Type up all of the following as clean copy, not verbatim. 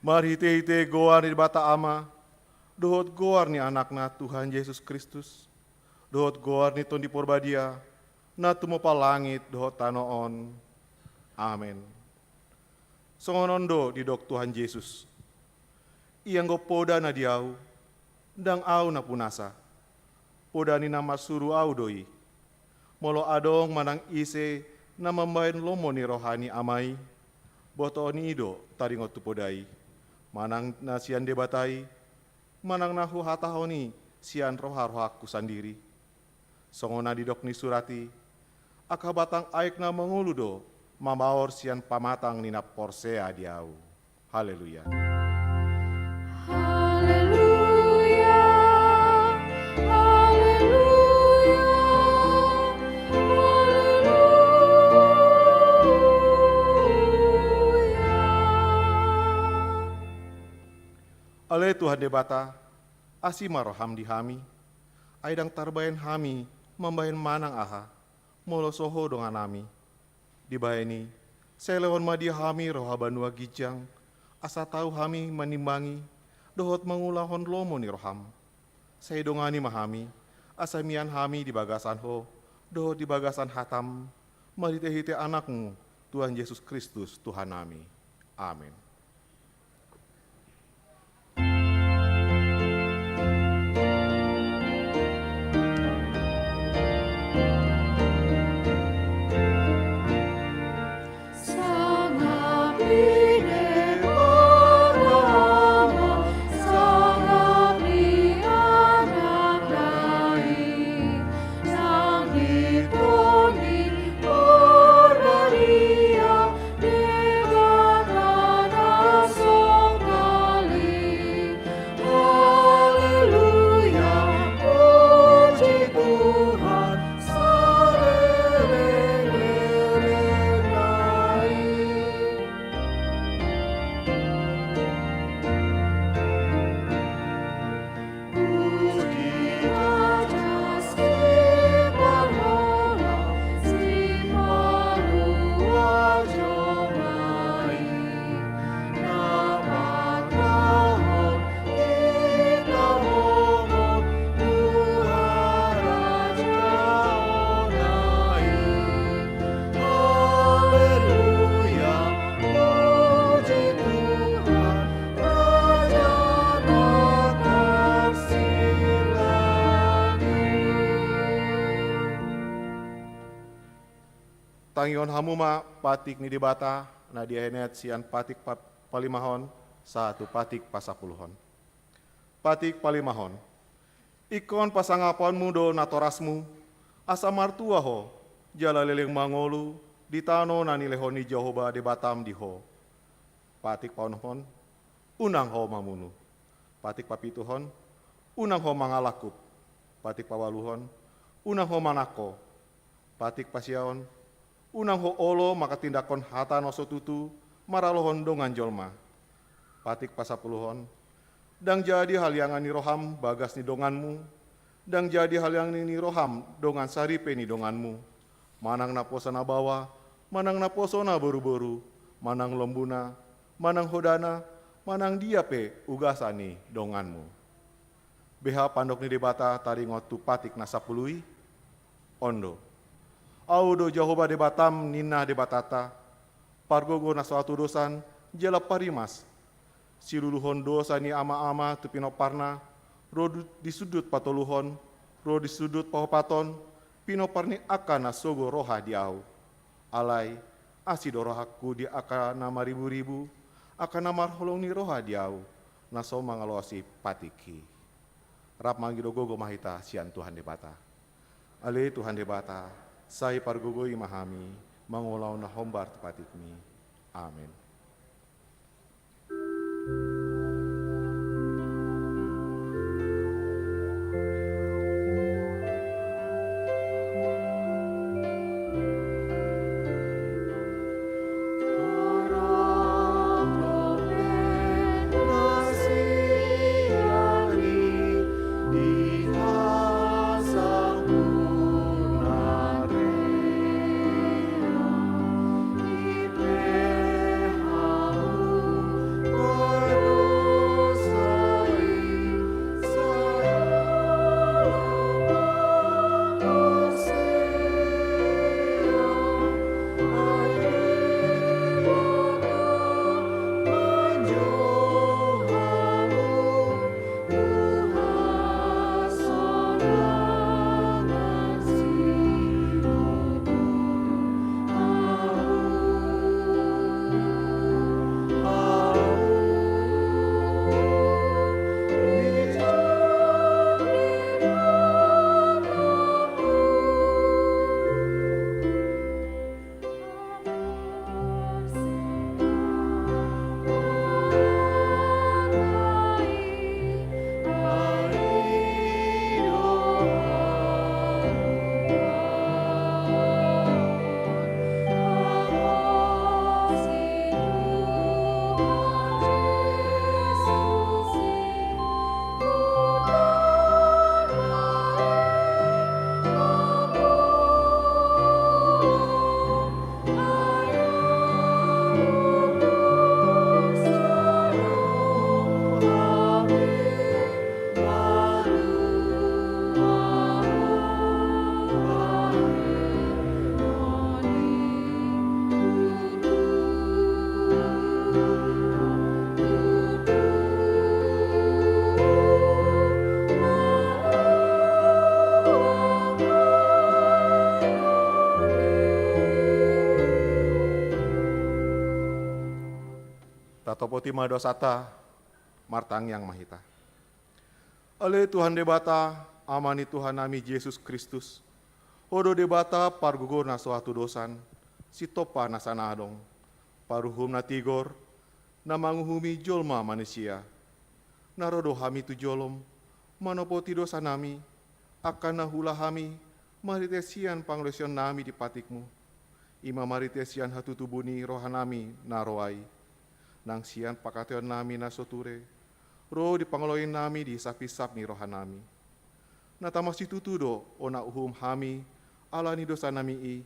Mari hite goar ni bata ama, dohot goar ni anakna Tuhan Yesus Kristus, dohot goar ni ton di porbadia, na tumo palangit dohot tanoon. Amin. Songonondo di dok Tuhan Yesus, iyang go poda na diau, dang au na punasa, poda ni nama suru au doi, molo adong manang ise na membain lomo ni rohani amai, boto ni ido taringot tu podai, manang na sian debatai, manang nahu hatahoni sian roha-rohaku sandiri. Songona didok ni surati, aka batang aik na menguludo, mamaor sian pamatang nina porsea diau. Haleluya. Haleluya. Haleluya. Ale Tuhan debata, asima roham di hami, aidang tarbayan hami, membayan manang aha, molo soho dongan nami. Dibayani, selewon madi hami roha banua gijang, asa tahu hami menimbangi, dohot mengulahon lomo ni roham. Saya dongani mahami, asa mian hami di bagasan ho, dohot di bagasan hatam, marite-hite anakmu, Tuhan Yesus Kristus, Tuhan nami. Amin. Tangion hamuma patik ni debata, na diahenet sian patik palimahon, satu patik pasapuluhon. Patik palimahon, ikon pasangaponmu do natorasmu, asa martua ho, jala leleng mangolu, ditano nani lehoni Jehovah debatam di ho. Patik paunhon, unang ho mamunu. Patik papituhon, unang ho mangalakup. Patik pawaluhon, unang ho manako. Patik pasiaon, unang ho olo maka tindakon hata no sotutu maralohon dongan jolma. Patik pasapuluhon, dang jadi hal yang ni roham bagas ni donganmu, dang jadi hal yang ni roham dongan saripe ni donganmu. Manang naposana bawa, manang naposona boru-boru, manang lombuna, manang hodana, manang diape ugasani donganmu. Beha pandok ni debata taringot tu patik nasapului, ondo. Audo Jehovah debatam nina debatata, pargogo na suatu dosan, jela parimas, siluluhon dosa ni ama-ama tu pinoparna, ro di sudut patoluhon, ro di sudut pahopaton, pinoparni akan na sogo roha diau. Alai, asido rohaku di akan nama ribu-ribu, akan nama holong ni roha diau, na so mangalosi patiki. Rap mangido gogo mahita sian Tuhan debata. Ale Tuhan debata, saya pargogoi mahami, mangolau na hombar tepatikmi. Amin. Satopotima dosata, martang yang mahita. Ale Tuhan debata, amani Tuhan nami Yesus Kristus. Hodo debata pargugo na suatu dosan, sitopa na sanadong, paruhum na tigor, na manguhumi jolma manusia. Narodo hami tu jolom, manopoti dosa nami, akan nahula hami, maritesian panglesion nami di patikmu. Ima maritesian hatutubuni rohanami naroai. Nang sian pakation nami na soture, roh di pangloin nami di sapisap ni rohanami. Natamas ditutudo o na uhum hami, alani dosa nami i,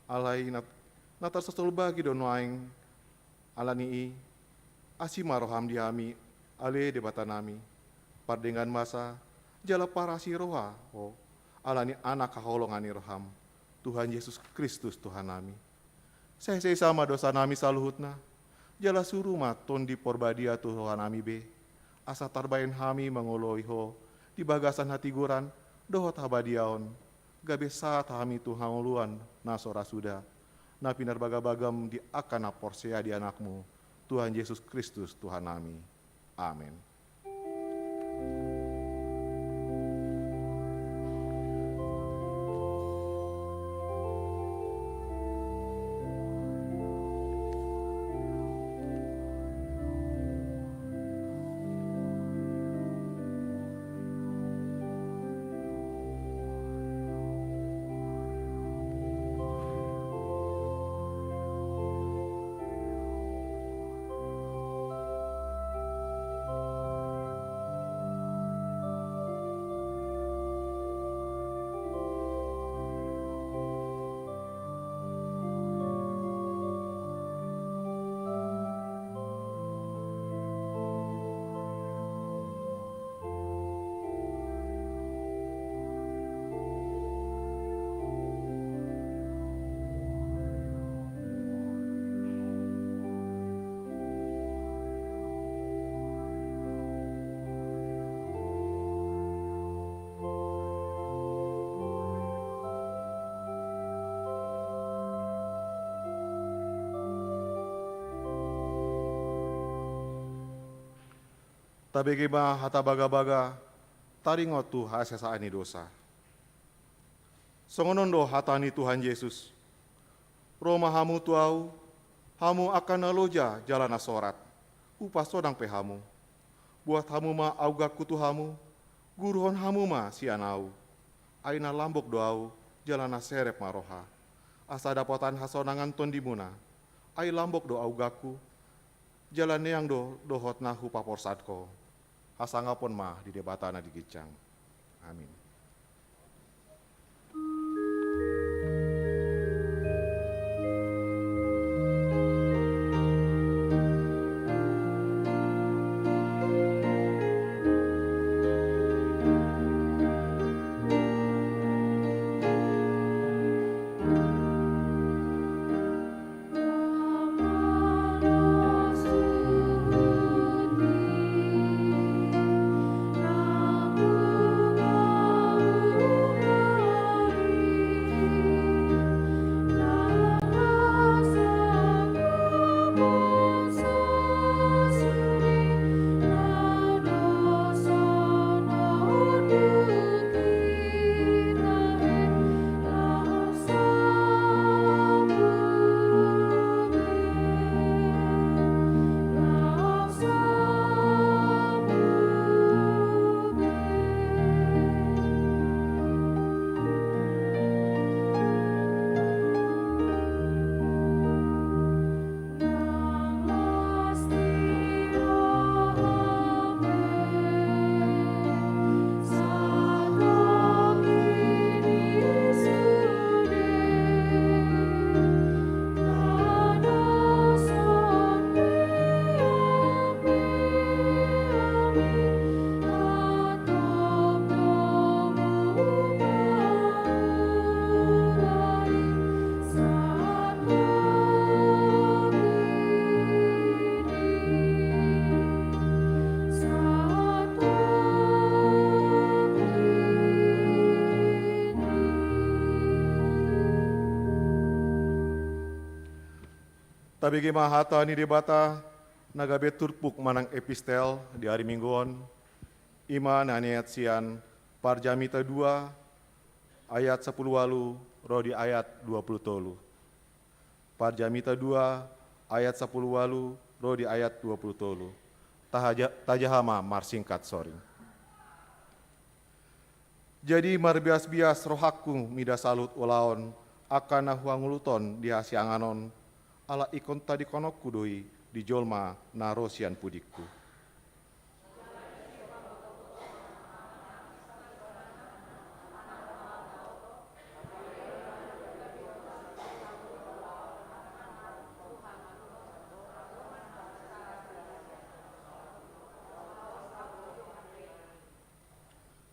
alai natasasol bagi donoaing alani i, asima roham di hami, ale debata nami, pardengan masa, jala parasi roha, o alani anak kaholongani roham, Tuhan Yesus Kristus Tuhan nami. Saya sama dosa nami saluhutna, jala suruh maton di porbadia Tuhan nami be, asa tarbain hami mengoloi ho, di bagasan hati guran, dohot habadiaon, gabe saat hami Tuhan uluan nasora sudah, na pinar bagam di akana porsea di anakmu, Tuhan Yesus Kristus Tuhan nami. Amin. Tabegema hata baga-baga, taringot tu hasasaani dosa. Songonondo hatani Tuhan Yesus. Roma hamu tuau, hamu akan naloja jalan asorat, upas sodang pehamu. Buat hamu ma auga kutu hamu, guruhon hamu ma sianau. Aina lambok doau, jalan aserep maroha. Asa dapatan hasonangan tondimuna, ai lambok do augaku, jalan yang dohot nahu paporsatko. Hasangapon mah di debatana di gicang. Amin. Tabigi mahata ni debata, nagabe turpuk manang epistel di hari mingguon, ima naniat sian Parjamita 2 ayat 10 walu rodi ayat 20 tolu. Parjamita 2 ayat 10 walu rodi ayat 20 tolu. Tajahama marsingkat soring. Jadi marbias-bias rohaku mida salut ulaon akana huanguluton di hasianganon ala ikon tadi konok kudoi di jolma narosian pudikku.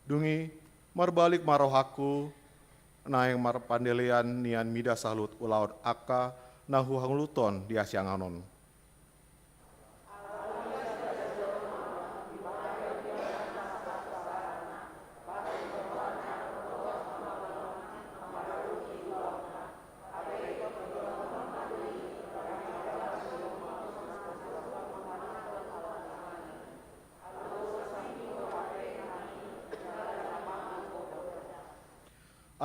Dungi marbalik marohaku naeng marpandelian nian mida salut ulaon aka nahu hangluton di asianganon.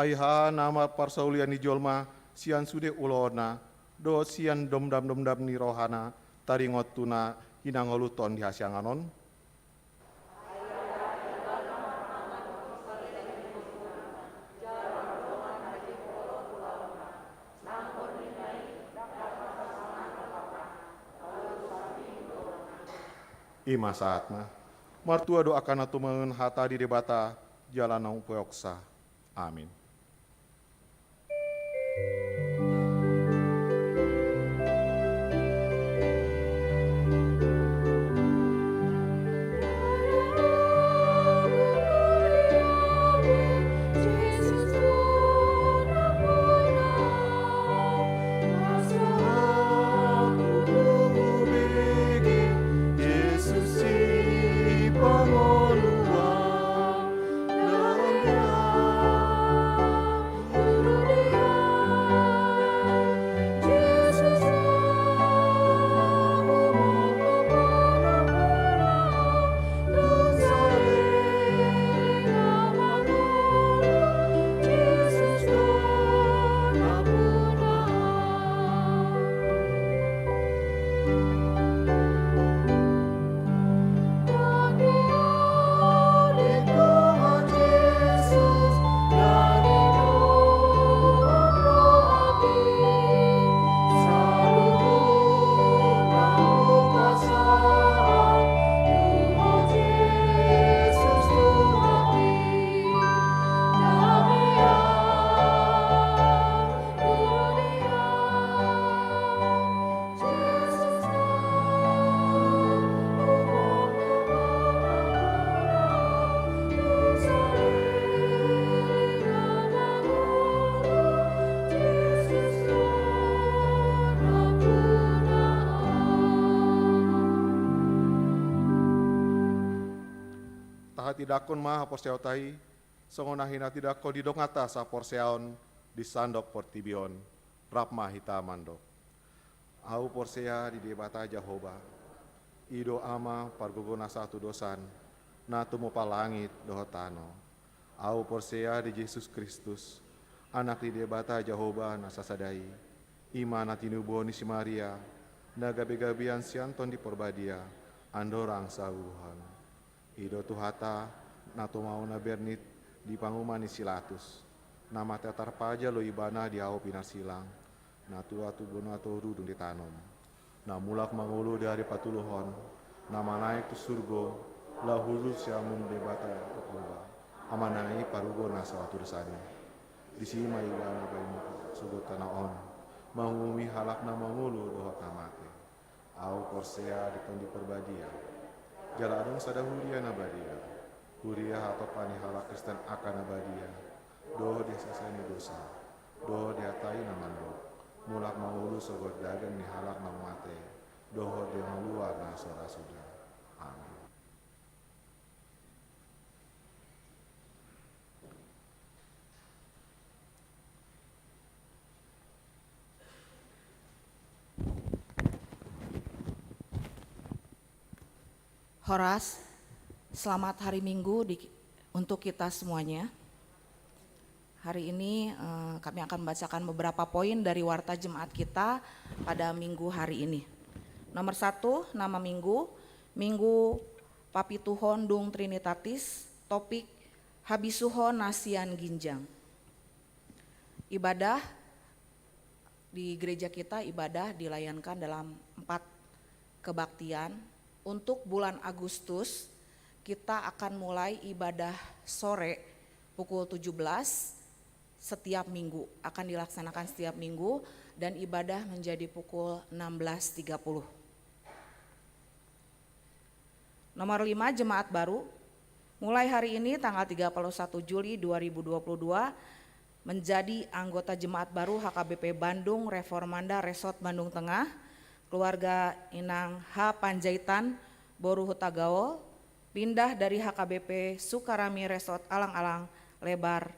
Aiha nama parsaulian ni jolma sian sude ulona do sian domdam ni rohana taringot tuna hinangoluton di hasianganon. Ima saatna martua doakan atumangen hata di debata jalan nang poyoksa. Amin. Tidakon maha porseotai, songonahina tidakko didongata sa porseaon di sandok portibion, rapma hitamando. Au porsea di debata Jehovah, ido ama pargogona satu dosan, natumo palangit dohotano. Au porsea di Yesus Kristus, anak di debata Jehovah nasasadai, ima natinuboni si Maria, nagabe-gabian sianton di porbadia, andorang sauhan. Ido tuhata nato mau na bernit di pangumani silatus. Nama teatar paja lo ibana di hau pinar silang. Natu atu bonato rudung ditanom. Na mulak mangulu dari patuluhon. Nama naik tu surgo. La hulu siamum debata okoba. Amanai parugo na sawatu desani. Di sini mai ibana bayi sugo tanaon. Mangumi halak na mangulu dohot namate. Au korsea di tondi perbadia. Jaladong sada huria nabadia, huria atau pani halak Kristen akan nabadia, doh dia sasani dosa, doh dia tai namando, mulak mangulu sogot dagang ni halak namate, doh dia maluar na sora sudah. Amin. Horas, selamat hari Minggu untuk kita semuanya. Hari ini kami akan membacakan beberapa poin dari Warta Jemaat kita pada minggu hari ini. Nomor 1, nama minggu, Minggu Papituhon Dung Trinitatis, topik Habisuhon Nasian Ginjang. Ibadah di gereja kita, ibadah dilayankan dalam 4 kebaktian. Untuk bulan Agustus kita akan mulai ibadah sore pukul 17 setiap minggu, akan dilaksanakan setiap minggu dan ibadah menjadi pukul 16.30. Nomor 5, jemaat baru. Mulai hari ini tanggal 31 Juli 2022 menjadi anggota jemaat baru HKBP Bandung Reformanda Resort Bandung Tengah, keluarga Inang H. Panjaitan Boru Hutagaol, pindah dari HKBP Sukarami Resort Alang-Alang Lebar,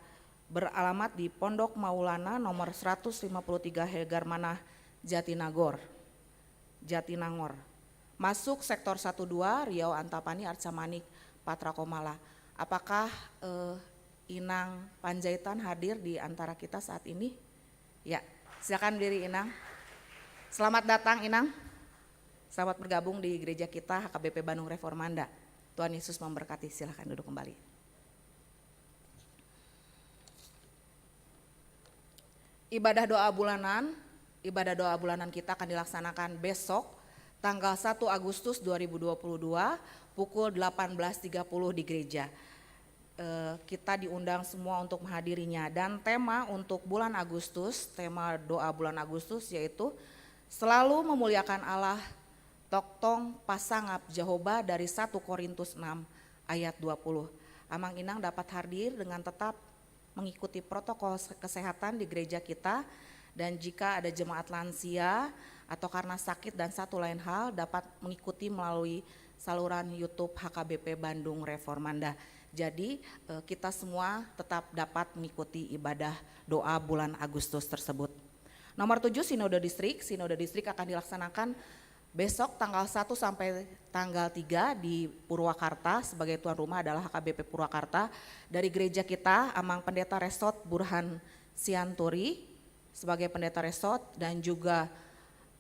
beralamat di Pondok Maulana nomor 153 Helgarmanah Jatinangor. Masuk sektor 12 Riau Antapani Arcamanik Patra Komala. Apakah Inang Panjaitan hadir di antara kita saat ini? Ya, silakan berdiri Inang. Selamat datang Inang. Selamat bergabung di gereja kita HKBP Bandung Reformanda. Tuhan Yesus memberkati, silakan duduk kembali. Ibadah doa bulanan kita akan dilaksanakan besok tanggal 1 Agustus 2022 pukul 18.30 di gereja. Kita diundang semua untuk menghadirinya dan tema untuk bulan Agustus, tema doa bulan Agustus yaitu selalu memuliakan Allah, Toktong Pasangap Jehovah dari 1 Korintus 6 ayat 20. Amang Inang dapat hadir dengan tetap mengikuti protokol kesehatan di gereja kita, dan jika ada jemaat lansia atau karena sakit dan satu lain hal dapat mengikuti melalui saluran YouTube HKBP Bandung Reformanda. Jadi kita semua tetap dapat mengikuti ibadah doa bulan Agustus tersebut. Nomor 7, Sinode Distrik. Sinode Distrik akan dilaksanakan besok tanggal 1 sampai tanggal 3 di Purwakarta. Sebagai tuan rumah adalah HKBP Purwakarta. Dari gereja kita, Amang Pendeta Resort Burhan Sianturi sebagai pendeta resort, dan juga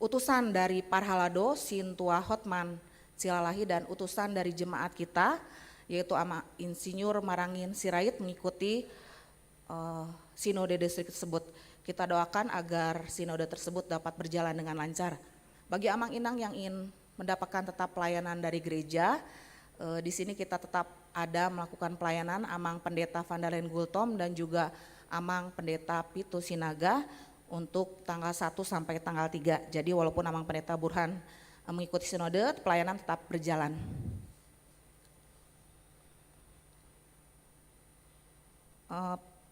utusan dari Parhalado Sintua Hotman Silalahi dan utusan dari jemaat kita yaitu Ama Insinyur Marangin Sirait mengikuti Sinode Distrik tersebut. Kita doakan agar sinode tersebut dapat berjalan dengan lancar. Bagi Amang Inang yang ingin mendapatkan tetap pelayanan dari gereja, di sini kita tetap ada melakukan pelayanan Amang Pendeta Vandalen Gultom dan juga Amang Pendeta Pitu Sinaga untuk tanggal 1 sampai tanggal 3. Jadi walaupun Amang Pendeta Burhan mengikuti sinode, pelayanan tetap berjalan.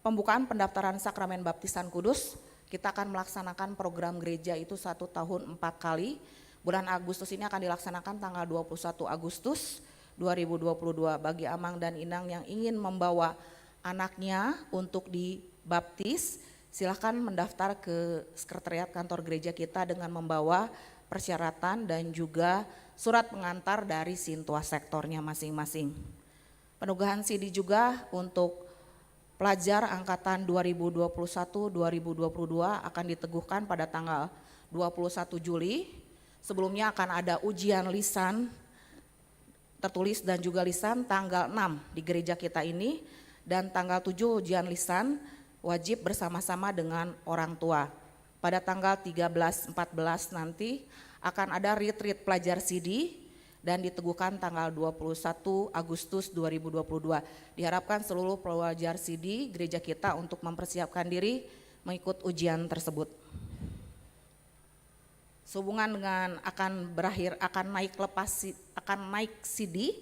Pembukaan pendaftaran sakramen baptisan kudus, kita akan melaksanakan program gereja itu 1 tahun 4 kali. Bulan Agustus ini akan dilaksanakan tanggal 21 Agustus 2022. Bagi Amang dan Inang yang ingin membawa anaknya untuk dibaptis, silakan mendaftar ke sekretariat kantor gereja kita dengan membawa persyaratan dan juga surat pengantar dari sintua sektornya masing-masing. Penugahan CD juga untuk pelajar angkatan 2021-2022 akan diteguhkan pada tanggal 21 Juli. Sebelumnya akan ada ujian lisan tertulis dan juga lisan tanggal 6 di gereja kita ini, dan tanggal 7 ujian lisan wajib bersama-sama dengan orang tua. Pada tanggal 13-14 nanti akan ada retreat pelajar CD dan diteguhkan tanggal 21 Agustus 2022. Diharapkan seluruh pelajar CD gereja kita untuk mempersiapkan diri mengikut ujian tersebut. Sehubungan dengan akan naik CD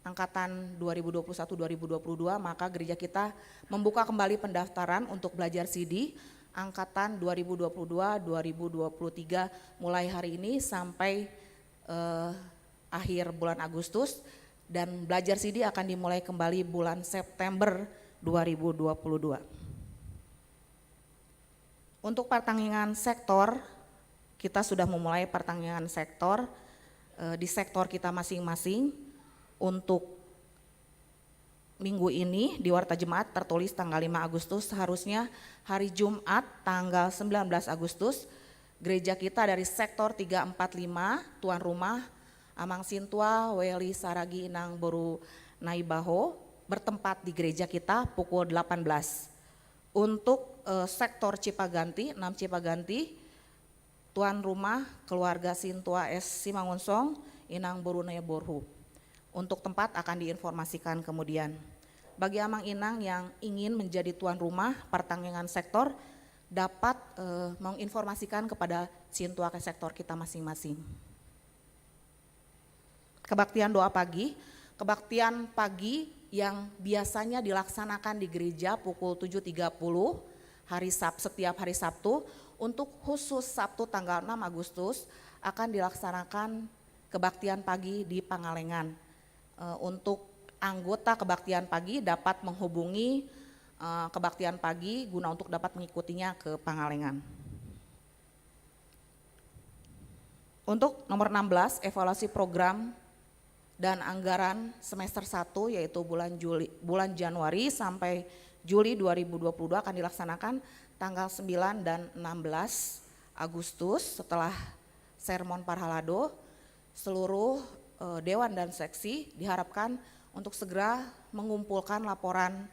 angkatan 2021-2022, maka gereja kita membuka kembali pendaftaran untuk belajar CD angkatan 2022-2023 mulai hari ini sampai akhir bulan Agustus, dan belajar CD akan dimulai kembali bulan September 2022. Untuk pertandingan sektor, kita sudah memulai pertandingan sektor di sektor kita masing-masing. untuk minggu ini di Warta Jemaat tertulis tanggal 5 Agustus, seharusnya hari Jumat tanggal 19 Agustus gereja kita dari sektor 345 tuan rumah Amang Sintua Weli Saragi Inang Boru Naibaho bertempat di gereja kita pukul 18. Untuk sektor Cipaganti, 6 Cipaganti, tuan rumah keluarga Sintua S. Simangonsong Inang Boru Naiborhu. Untuk tempat akan diinformasikan kemudian. Bagi Amang Inang yang ingin menjadi tuan rumah pertandingan sektor dapat menginformasikan kepada Sintua ke sektor kita masing-masing. Kebaktian doa pagi, kebaktian pagi yang biasanya dilaksanakan di gereja pukul 7.30 setiap hari Sabtu, untuk khusus Sabtu tanggal 6 Agustus akan dilaksanakan kebaktian pagi di Pangalengan. Untuk anggota kebaktian pagi dapat menghubungi kebaktian pagi guna untuk dapat mengikutinya ke Pangalengan. Untuk nomor 16, evaluasi program dan anggaran semester 1 yaitu bulan Januari sampai Juli 2022 akan dilaksanakan tanggal 9 dan 16 Agustus setelah sermon Parhalado. Seluruh dewan dan seksi diharapkan untuk segera mengumpulkan laporan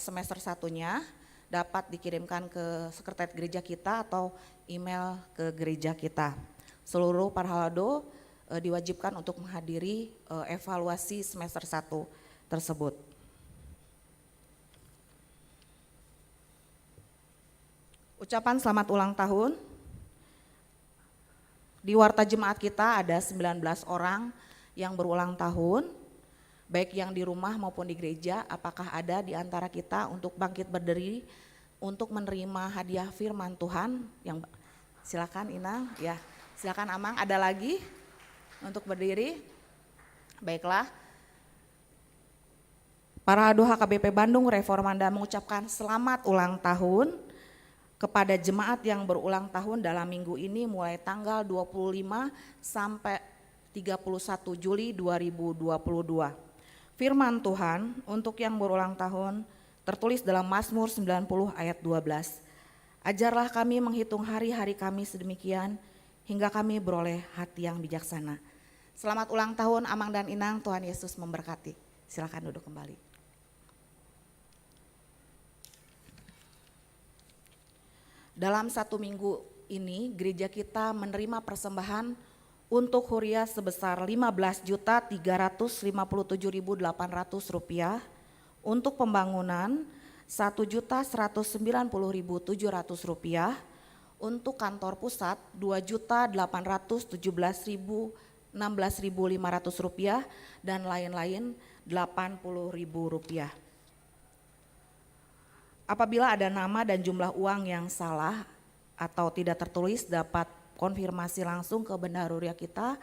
semester 1-nya, dapat dikirimkan ke sekretariat gereja kita atau email ke gereja kita. Seluruh Parhalado diwajibkan untuk menghadiri evaluasi semester 1 tersebut. Ucapan selamat ulang tahun. Di Warta Jemaat kita ada 19 orang yang berulang tahun, baik yang di rumah maupun di gereja. Apakah ada di antara kita untuk bangkit berdiri untuk menerima hadiah firman Tuhan? Yang silakan Inang, ya silakan Amang. Ada lagi untuk berdiri? Baiklah. Para Doha KBP Bandung Reformanda mengucapkan selamat ulang tahun kepada jemaat yang berulang tahun dalam minggu ini mulai tanggal 25 sampai 31 Juli 2022. Firman Tuhan untuk yang berulang tahun tertulis dalam Mazmur 90 ayat 12. Ajarlah kami menghitung hari-hari kami sedemikian hingga kami beroleh hati yang bijaksana. Selamat ulang tahun Amang dan Inang, Tuhan Yesus memberkati. Silakan duduk kembali. Dalam 1 minggu ini gereja kita menerima persembahan untuk Huria sebesar Rp15.357.800, untuk pembangunan Rp1.190.700, untuk kantor pusat Rp2.817.16.500 dan lain-lain Rp80.000. Apabila ada nama dan jumlah uang yang salah atau tidak tertulis dapat konfirmasi langsung ke bendaharuria kita,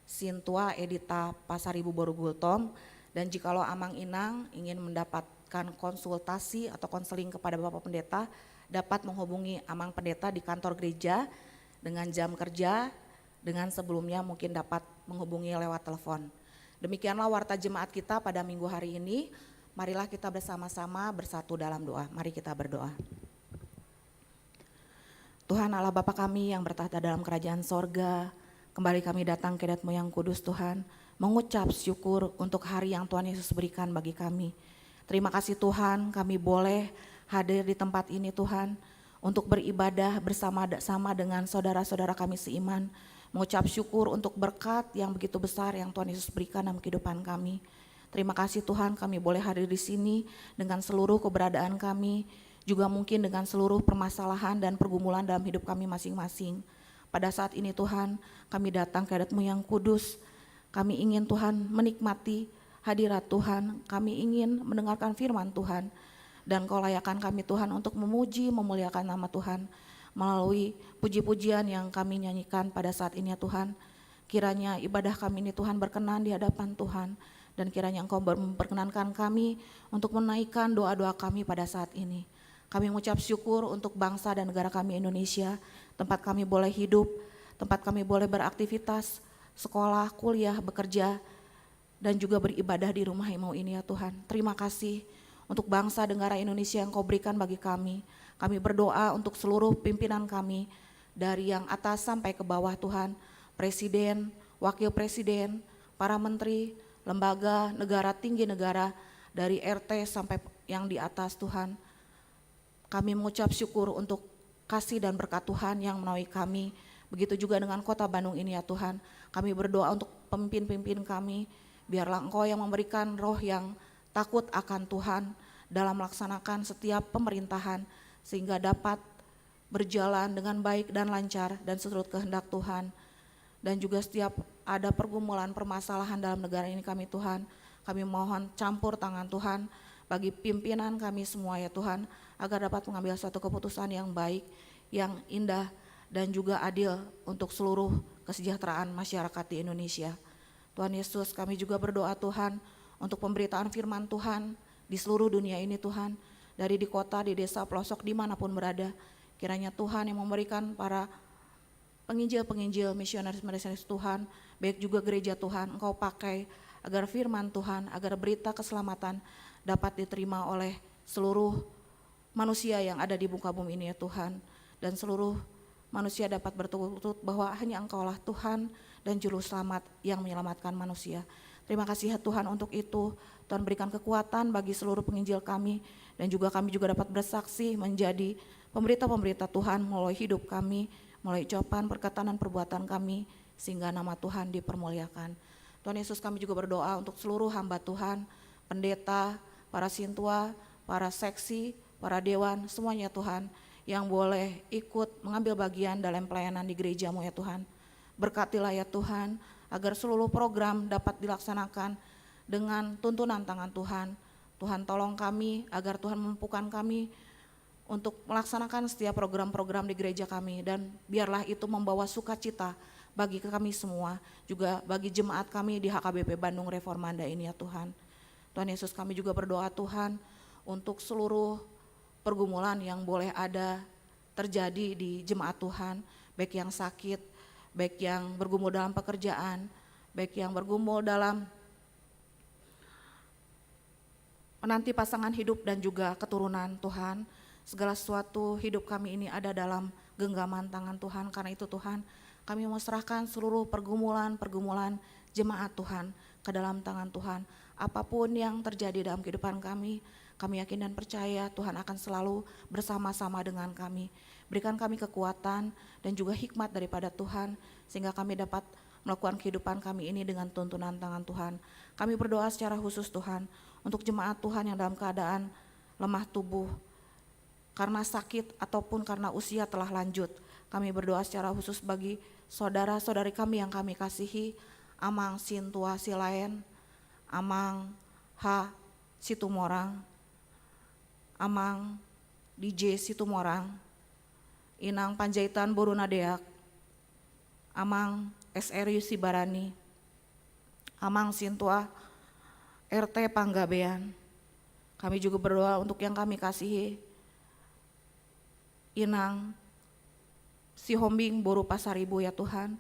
Sintua Edita Pasaribu Borugultom. Dan jikalau Amang Inang ingin mendapatkan konsultasi atau konseling kepada Bapak Pendeta, dapat menghubungi Amang Pendeta di kantor gereja dengan jam kerja, dengan sebelumnya mungkin dapat menghubungi lewat telepon. Demikianlah warta jemaat kita pada minggu hari ini. Marilah kita bersama-sama bersatu dalam doa. Mari kita berdoa. Tuhan Allah Bapa kami yang bertahta dalam kerajaan sorga, kembali kami datang ke hadirat-Mu yang kudus Tuhan, mengucap syukur untuk hari yang Tuhan Yesus berikan bagi kami. Terima kasih Tuhan, kami boleh hadir di tempat ini Tuhan, untuk beribadah bersama-sama dengan saudara-saudara kami seiman, mengucap syukur untuk berkat yang begitu besar yang Tuhan Yesus berikan dalam kehidupan kami. Terima kasih Tuhan, kami boleh hadir di sini dengan seluruh keberadaan kami, juga mungkin dengan seluruh permasalahan dan pergumulan dalam hidup kami masing-masing. Pada saat ini Tuhan, kami datang ke hadirat-Mu yang kudus. Kami ingin Tuhan menikmati hadirat Tuhan, kami ingin mendengarkan firman Tuhan. Dan Kau layakan kami Tuhan untuk memuji, memuliakan nama Tuhan melalui puji-pujian yang kami nyanyikan pada saat ini ya Tuhan. Kiranya ibadah kami ini Tuhan berkenan di hadapan Tuhan. Dan kiranya Engkau memperkenankan kami untuk menaikkan doa-doa kami pada saat ini. Kami mengucap syukur untuk bangsa dan negara kami Indonesia, tempat kami boleh hidup, tempat kami boleh beraktivitas, sekolah, kuliah, bekerja, dan juga beribadah di rumah Imau ini ya Tuhan. Terima kasih untuk bangsa negara Indonesia yang Kau berikan bagi kami. Kami berdoa untuk seluruh pimpinan kami, dari yang atas sampai ke bawah Tuhan, Presiden, Wakil Presiden, para menteri, lembaga, negara, tinggi negara, dari RT sampai yang di atas Tuhan. Kami mengucap syukur untuk kasih dan berkat Tuhan yang menaungi kami. Begitu juga dengan kota Bandung ini ya Tuhan. Kami berdoa untuk pemimpin-pemimpin kami, biarlah Engkau yang memberikan roh yang takut akan Tuhan dalam melaksanakan setiap pemerintahan, sehingga dapat berjalan dengan baik dan lancar dan seturut kehendak Tuhan. Dan juga setiap ada pergumulan permasalahan dalam negara ini kami Tuhan, kami mohon campur tangan Tuhan bagi pimpinan kami semua ya Tuhan, agar dapat mengambil satu keputusan yang baik, yang indah dan juga adil untuk seluruh kesejahteraan masyarakat di Indonesia. Tuhan Yesus, kami juga berdoa Tuhan untuk pemberitaan firman Tuhan di seluruh dunia ini Tuhan, dari di kota, di desa, pelosok, dimanapun berada. Kiranya Tuhan yang memberikan para penginjil-penginjil, misionaris-misionaris Tuhan, baik juga gereja Tuhan, Engkau pakai agar firman Tuhan, agar berita keselamatan dapat diterima oleh seluruh manusia yang ada di muka bumi ini ya Tuhan. Dan seluruh manusia dapat bertukuk-lutut bahwa hanya Engkaulah Tuhan dan Juru Selamat yang menyelamatkan manusia. Terima kasih ya Tuhan untuk itu. Tuhan berikan kekuatan bagi seluruh penginjil kami, dan juga kami juga dapat bersaksi menjadi pemberita-pemberita Tuhan melalui hidup kami, melalui ucapan, perkataan, dan perbuatan kami, sehingga nama Tuhan dipermuliakan. Tuhan Yesus, kami juga berdoa untuk seluruh hamba Tuhan, pendeta, para sintua, para seksi, para dewan, semuanya Tuhan, yang boleh ikut mengambil bagian dalam pelayanan di gereja-Mu ya Tuhan. Berkatilah ya Tuhan, agar seluruh program dapat dilaksanakan dengan tuntunan tangan Tuhan. Tuhan tolong kami, agar Tuhan memampukan kami untuk melaksanakan setiap program-program di gereja kami, dan biarlah itu membawa sukacita bagi kami semua, juga bagi jemaat kami di HKBP Bandung Reformanda ini ya Tuhan. Tuhan Yesus, kami juga berdoa Tuhan untuk seluruh pergumulan yang boleh ada terjadi di jemaat Tuhan, baik yang sakit, baik yang bergumul dalam pekerjaan, baik yang bergumul dalam menanti pasangan hidup dan juga keturunan Tuhan. Segala sesuatu hidup kami ini ada dalam genggaman tangan Tuhan. Karena itu Tuhan, kami mau serahkan seluruh pergumulan jemaat Tuhan ke dalam tangan Tuhan. Apapun yang terjadi dalam kehidupan kami yakin dan percaya Tuhan akan selalu bersama-sama dengan kami. Berikan kami kekuatan dan juga hikmat daripada Tuhan, sehingga kami dapat melakukan kehidupan kami ini dengan tuntunan tangan Tuhan. Kami berdoa secara khusus Tuhan untuk jemaat Tuhan yang dalam keadaan lemah tubuh, karena sakit ataupun karena usia telah lanjut. Kami berdoa secara khusus bagi saudara-saudari kami yang kami kasihi, Amang Sintua Silaen, Amang H Situmorang, Amang DJ Situmorang, Inang Panjaitan Borunadeak, Amang SRU Sibarani, Amang Sintua RT Panggabean. Kami juga berdoa untuk yang kami kasihi, Inang Sihombing Boru Pasaribu ya Tuhan.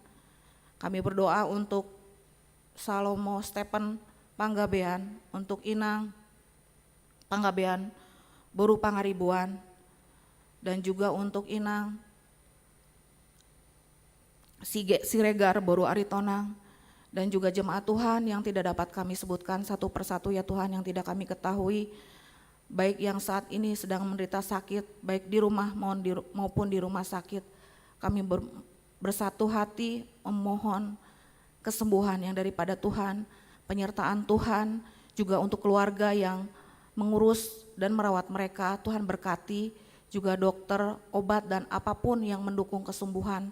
Kami berdoa untuk Salomo Stephen Panggabean, untuk Inang Panggabean Boru Pangaribuan, dan juga untuk Inang Siregar Boru Aritonang, dan juga jemaat Tuhan yang tidak dapat kami sebutkan satu persatu ya Tuhan, yang tidak kami ketahui, baik yang saat ini sedang menderita sakit, baik di rumah maupun di rumah sakit. Kami bersatu hati memohon kesembuhan yang daripada Tuhan, penyertaan Tuhan juga untuk keluarga yang mengurus dan merawat mereka. Tuhan berkati juga dokter, obat, dan apapun yang mendukung kesembuhan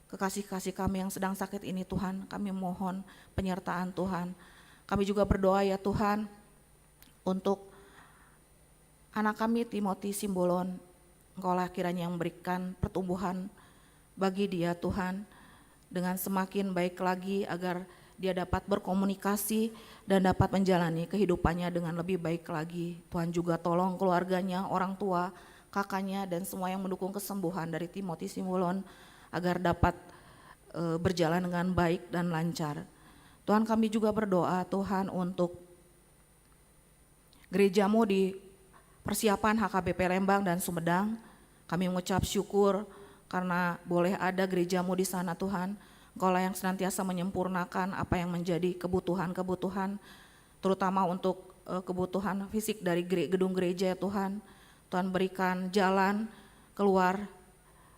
kekasih-kasih kami yang sedang sakit ini Tuhan. Kami mohon penyertaan Tuhan. Kami juga berdoa ya Tuhan untuk anak kami Timothy Simbolon. Engkaulah kiranya yang memberikan pertumbuhan bagi dia Tuhan, dengan semakin baik lagi agar dia dapat berkomunikasi dan dapat menjalani kehidupannya dengan lebih baik lagi. Tuhan juga tolong keluarganya, orang tua, kakaknya, dan semua yang mendukung kesembuhan dari Timothy Simbolon agar dapat berjalan dengan baik dan lancar. Tuhan, kami juga berdoa Tuhan untuk gerejamu di persiapan HKBP Lembang dan Sumedang. Kami mengucap syukur karena boleh ada gerejamu di sana Tuhan. Engkaulah yang senantiasa menyempurnakan apa yang menjadi kebutuhan-kebutuhan, terutama untuk kebutuhan fisik dari gedung gereja ya Tuhan. Tuhan berikan jalan keluar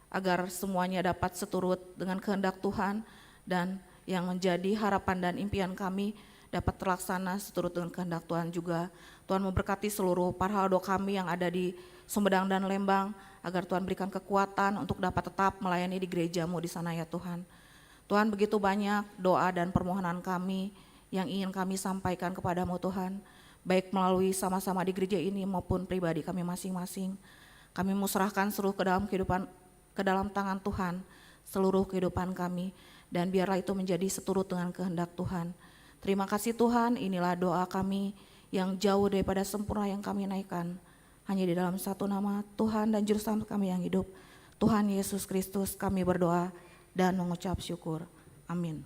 agar semuanya dapat seturut dengan kehendak Tuhan, dan yang menjadi harapan dan impian kami dapat terlaksana seturut dengan kehendak Tuhan juga. Tuhan memberkati seluruh parhaldo kami yang ada di Sumedang dan Lembang, agar Tuhan berikan kekuatan untuk dapat tetap melayani di gerejamu di sana ya Tuhan. Tuhan, begitu banyak doa dan permohonan kami yang ingin kami sampaikan kepadamu Tuhan, baik melalui sama-sama di gereja ini maupun pribadi kami masing-masing. Kami musrahkan seluruh ke dalam tangan Tuhan, seluruh kehidupan kami, dan biarlah itu menjadi seturut dengan kehendak Tuhan. Terima kasih Tuhan, inilah doa kami yang jauh daripada sempurna yang kami naikkan, hanya di dalam satu nama Tuhan dan Juru Selamat kami yang hidup, Tuhan Yesus Kristus, kami berdoa dan mengucap syukur. Amin.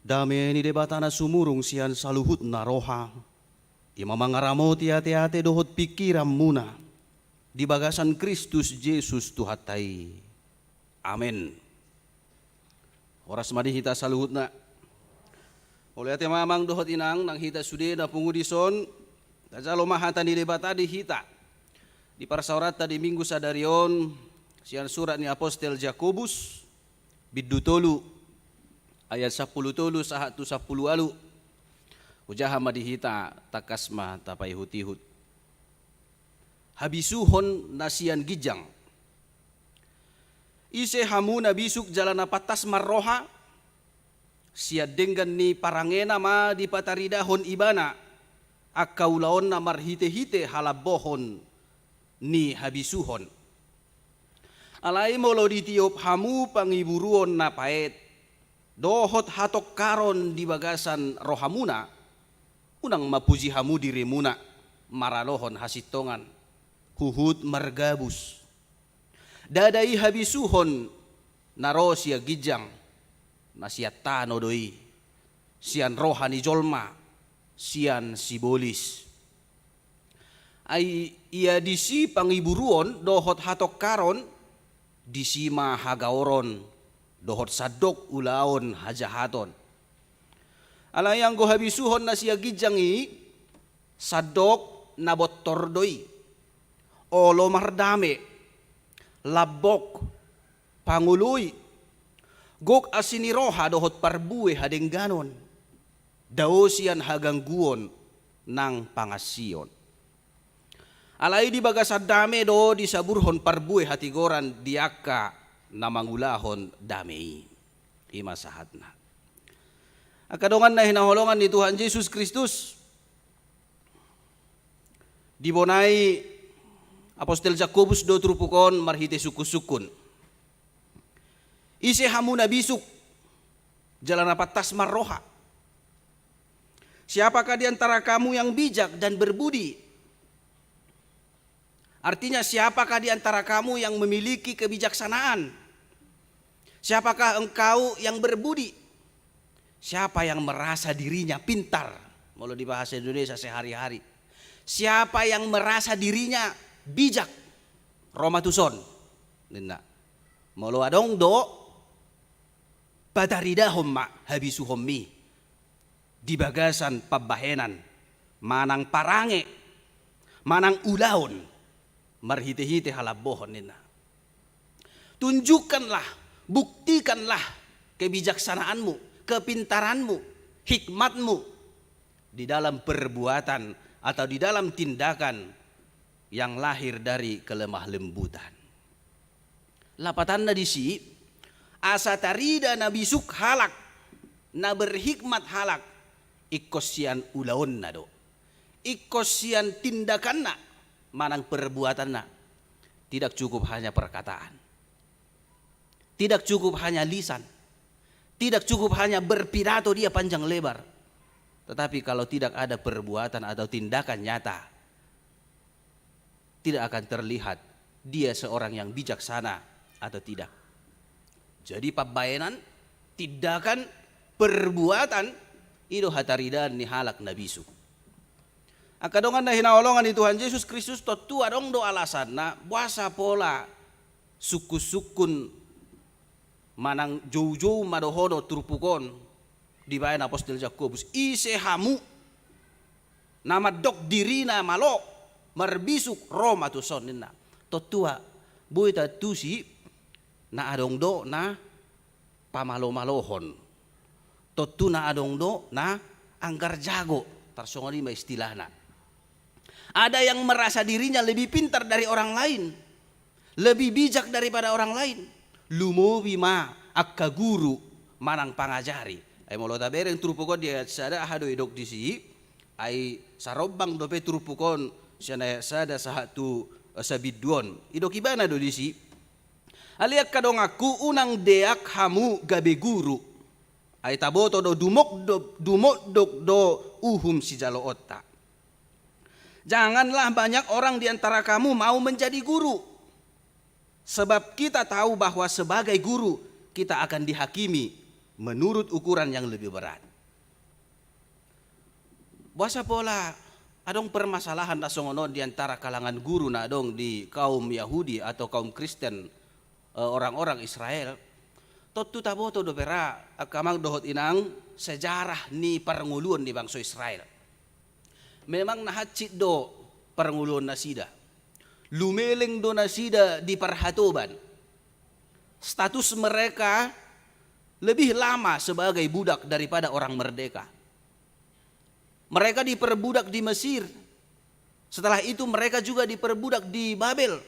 Dame ni debatana sumurung sian saluhut na roha. Ima mangaramo tia-tia-te dohot pikiram muna. Di bagasan Kristus Yesus Tuhatai. Amin. Oras madi hita saluhut na. Oleh ate mamang dohot inang nang hita sude na pungudison. Tajalo mahatan di debata di hita. Di parsaurata di minggu sadarion. Sian surat ni Apostel Jakobus. Bidutolu. Ayat 10 tolu sahatu 10 alu. Ujaha madihita takasma tapai hutihut. Habisuhon nasian gijang. Ise hamu nabisuk jalan apatas marroha. Siad denggan ni parangena ma di pataridahon ibana. Akaulaon na marhite-hite halabohon ni habisuhon. Alai molo ditiup hamu pangiburuon na paet. dohot hatok karon di bagasan rohamuna, unang mapuji hamu dirimuna, maralohon hasitongan, huhud margabus. Dadai habisuhon naro siya gijang, na siya tano doi, siyan rohani jolma, siyan sibolis. Ay iya disi pangiburuon dohot hatok karon, disima hagaoron, dohot sadok ulaon hajahaton. Alayang go habisuhon na siya gijangi, sadok nabot tordoy, olo mardame, labok, panguloy, gok asiniroha dohot parbuwe hadeng ganon, dao siyan hagangguon ng pangasiyon. Alay di bagasad dame do di saburhon parbuwe hatigoran diaka na mangulahon dami. Ima sahat na. Akadongan na hinaholongan ni Tuhan Yesus Kristus. Dibonay Apostel Jacobus do trupukon marhite sukusukun. Ise hamu na bisuk jalan rapatas marroha. Siapakah di antara kamu yang bijak dan berbudi? Artinya siapakah di antara kamu yang memiliki kebijaksanaan? Siapakah engkau yang berbudi? Siapa yang merasa dirinya pintar? Mau di bahasa Indonesia sehari-hari. Siapa yang merasa dirinya bijak? Roma tuson. Nina. Mau adong do padaridahom ma habisuhom mi. Di bagasan pabahenan. Manang parange. Manang ulaon. Marhite-hite halabohon nina. Tunjukkanlah, buktikanlah kebijaksanaanmu, kepintaranmu, hikmatmu di dalam perbuatan atau di dalam tindakan yang lahir dari kelemah lembutan. Lapatan na disi, asa tarida na bisuk halak, na berhikmat halak, ikosian ulaon na do. Ikosian tindakan na, manang perbuatan na. Tidak cukup hanya perkataan. Tidak cukup hanya lisan. Tidak cukup hanya berpidato dia panjang lebar. Tetapi kalau tidak ada perbuatan atau tindakan nyata, tidak akan terlihat dia seorang yang bijaksana atau tidak. Jadi pabayanan, tindakan, perbuatan, itu hataridan ni halak nabisu. Akadongan na hinaolongan ni Tuhan Yesus Kristus totu adong do alasan na buasa pola suku-sukun manang jauh-jauh madohodo turpukon di bayan Apostel Jakobus ise hamu nama dok dirina malo marbisuk Roma tuson nina totua buita tusi na adong do na pamalo-malohon totu na adong do na anggar jago tarsongoni ma istilahna. Ada yang merasa dirinya lebih pintar dari orang lain, lebih bijak daripada orang lain. Lumowi ma akka guru manang pangajari. Ay molo tabereng turupukon dia sada hado idok disi ay sarobang dope turupukon siya sada sahatu sabiduon. Idok ibana do disi. Aliak kadong aku unang deak hamu gabe guru. Ay taboto do dumok do uhum si jalo otta. Janganlah banyak orang di antara kamu mau menjadi guru. Sebab kita tahu bahwa sebagai guru kita akan dihakimi menurut ukuran yang lebih berat. Buasa pola adong permasalahan na songonon di antara kalangan guru na adong di kaum Yahudi atau kaum Kristen orang-orang Israel. Totu taboto do pera akamang dohot inang sejarah ni paranguluan di bangsa Israel. Memang nahatsit do paranguluan na sida. Lumeleng do na sida di parhatoban. Status mereka lebih lama sebagai budak daripada orang merdeka. Mereka diperbudak di Mesir. Setelah itu mereka juga diperbudak di Babel.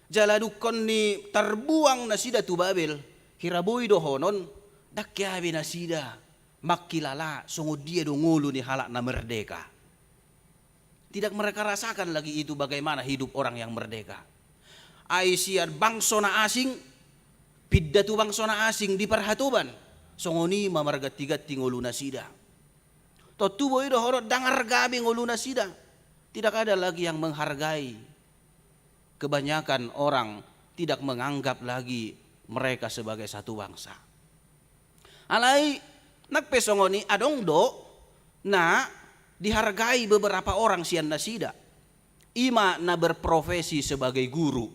Jaladukon ni terbuang na sida tu Babel. Hiraboy do honon dakyabi na sida makilala sungod dia do ngulu ni halak na merdeka. Tidak mereka rasakan lagi itu bagaimana hidup orang yang merdeka. Aisyah bangsa na asing, piddatu bangsa na asing di perhatuban. songoni mamargati-gati ngoluna sida. Totubo itu horot dangar gabi ngoluna sida. Tidak ada lagi yang menghargai. Kebanyakan orang tidak menganggap lagi mereka sebagai satu bangsa. Alai nagpesongoni adong do na dihargai beberapa orang sian nasida. Ima na berprofesi sebagai guru.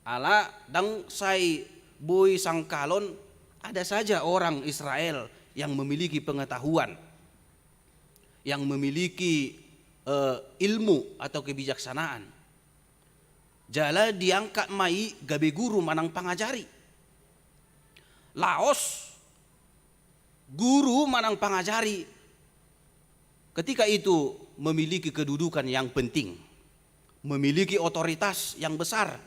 Ala dang sai boy sangkalon ada saja orang Israel yang memiliki pengetahuan, yang memiliki ilmu atau kebijaksanaan. Jala diangkat mai gabe guru manang pangajari. Laos guru manang pangajari ketika itu memiliki kedudukan yang penting, memiliki otoritas yang besar.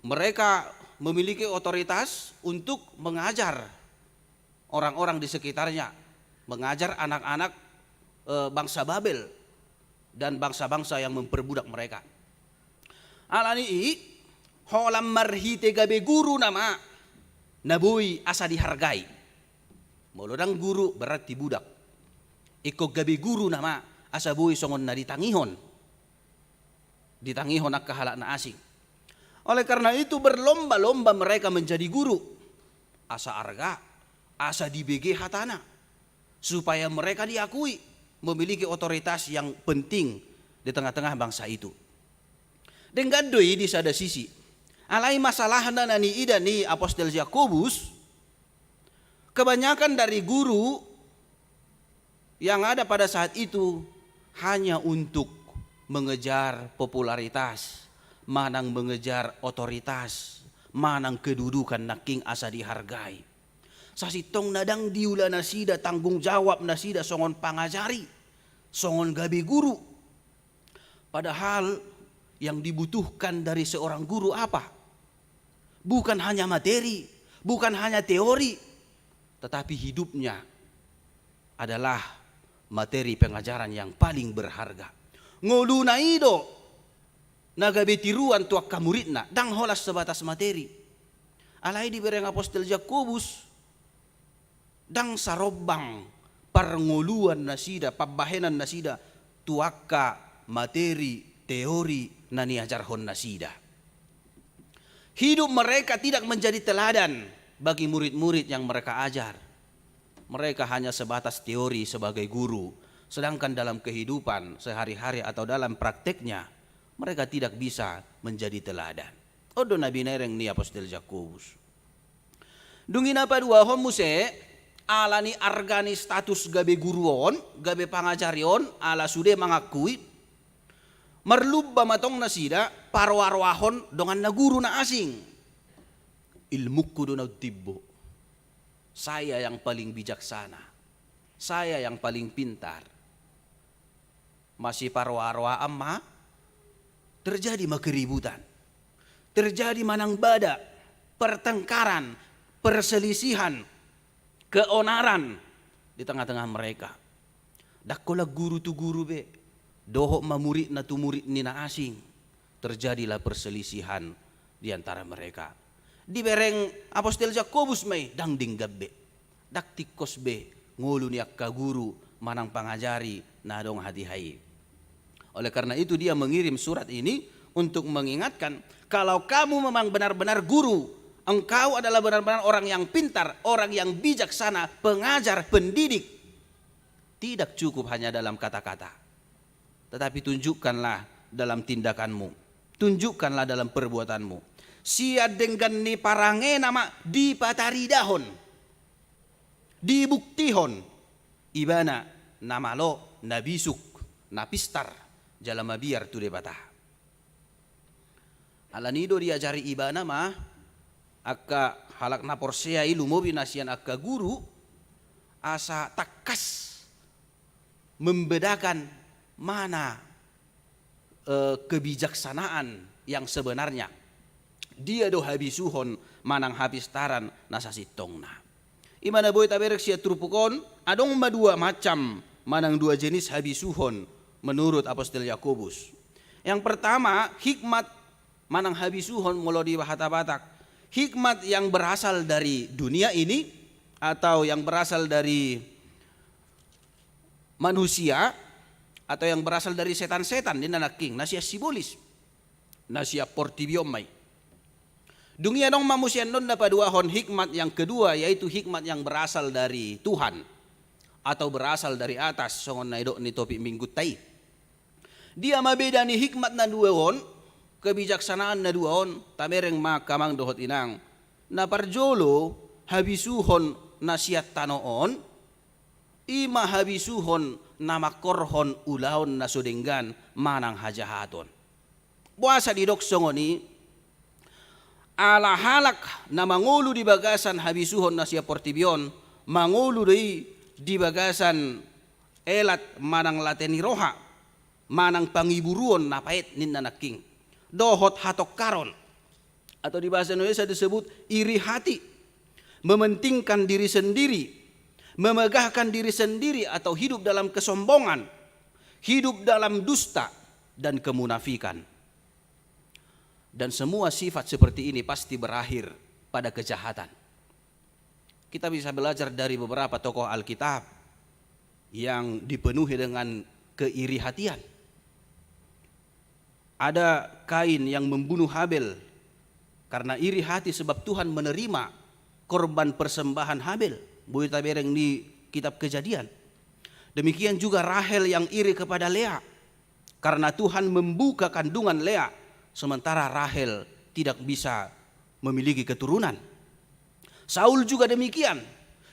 Mereka memiliki otoritas untuk mengajar orang-orang di sekitarnya, mengajar anak-anak bangsa Babel dan bangsa-bangsa yang memperbudak mereka. Alani holam marhite gabe guru nama nabui asa dihargai. Molodang guru berarti budak. Iko gabe guru nama asa bui songon na ditangihon. Ditangihon ak kahalak na asing. Oleh karena itu berlomba-lomba mereka menjadi guru. Asa arga, asa dibege hatana. Supaya mereka diakui memiliki otoritas yang penting di tengah-tengah bangsa itu. Dengan doi di sada sisi. Alai masalah nani ida ni Apostel Yakobus. Kebanyakan dari guru yang ada pada saat itu hanya untuk mengejar popularitas, manang mengejar otoritas, manang kedudukan naking asa dihargai. Sasitong nadang diula nasida tanggung jawab nasida songon pangajari, songon gabe guru. Padahal yang dibutuhkan dari seorang guru apa? Bukan hanya materi, bukan hanya teori, tetapi hidupnya adalah materi pengajaran yang paling berharga. Ngoluna ido nagabe tiruan tuak kamuritna dang holas sebatas materi. Alai di bereng Apostel Yakobus dang sarobang parngoluan nasida, pabahenan nasida tuaka materi teori nani ajarhon nasida. Hidup mereka tidak menjadi teladan bagi murid-murid yang mereka ajar. Mereka hanya sebatas teori sebagai guru, sedangkan dalam kehidupan sehari-hari atau dalam prakteknya mereka tidak bisa menjadi teladan. Odo nabi nereng ni Apostel Yakobus. Dungin apa dua homuse alani argani status gabe guruon, gabe pangajarion ala sude mengakui merlubba matong nasida parwarwahon dengan na guru na asing. Ilmuku do na tibbo. Saya yang paling bijaksana. Saya yang paling pintar. Masih parwarwa amma terjadi keributan. Terjadi manang bada, pertengkaran, perselisihan, keonaran di tengah-tengah mereka. Dakola guru tu guru be, dohok mamurid na tu murid ni na asing. Terjadilah perselisihan di antara mereka. Di bereng Apostel Yakobus may dang dinggabe. Dak tikos be ngulu ni akka guru manang pangajari na dong hati-hai. Oleh karena itu dia mengirim surat ini untuk mengingatkan kalau kamu memang benar-benar guru, engkau adalah benar-benar orang yang pintar, orang yang bijaksana, pengajar, pendidik. Tidak cukup hanya dalam kata-kata, tetapi tunjukkanlah dalam tindakanmu, tunjukkanlah dalam perbuatanmu. Sia dengan ni parange nama dipataridahon, dibuktihon, ibana nama lo nabisuk, napistar, jalama biar tu debata. Alanido diajari ibana mah, akka halak na porsea ilumobi nasian akka guru, asa takas membedakan mana kebijaksanaan yang sebenarnya. Dia do habisuhon manang habistaran nasasitongna. Imana boy taberek sia trupukon adong dua macam manang dua jenis habisuhon menurut Apostel Yakobus. Yang pertama hikmat manang habisuhon mulo di bahata Batak. hikmat yang berasal dari dunia ini atau yang berasal dari manusia atau yang berasal dari setan-setan di nanaking nasia sibolis nasia portibion mai. Dunia dong manusia non dapat dua hon hikmat yang kedua yaitu hikmat yang berasal dari Tuhan atau berasal dari atas songon naidok ni topik minggu tai. Dia mabeda ni hikmat na dua hon kebijaksanaan na dua hon tamereng makamang dohot inang na parjolo habisuhon nasiat tanoon ima habisuhon namakorhon ulaon na sudenggan manang hajahaton. Buasa di dok songoni ala halak na mangulu di bagasan habisuhon na siya portibion mangulu di bagasan elat manang lateni roha manang pangiburuon na pait nin nanaking dohot hatok karon atau di bahasa Indonesia disebut iri hati, mementingkan diri sendiri, memegahkan diri sendiri atau hidup dalam kesombongan, hidup dalam dusta dan kemunafikan. Dan semua sifat seperti ini pasti berakhir pada kejahatan. Kita bisa belajar dari beberapa tokoh Alkitab yang dipenuhi dengan keiri hatian. Ada Kain yang membunuh Habel karena iri hati sebab Tuhan menerima korban persembahan Habel. Boleh tabereng di kitab Kejadian. Demikian juga Rahel yang iri kepada Lea karena Tuhan membuka kandungan Lea sementara Rahel tidak bisa memiliki keturunan. Saul juga demikian,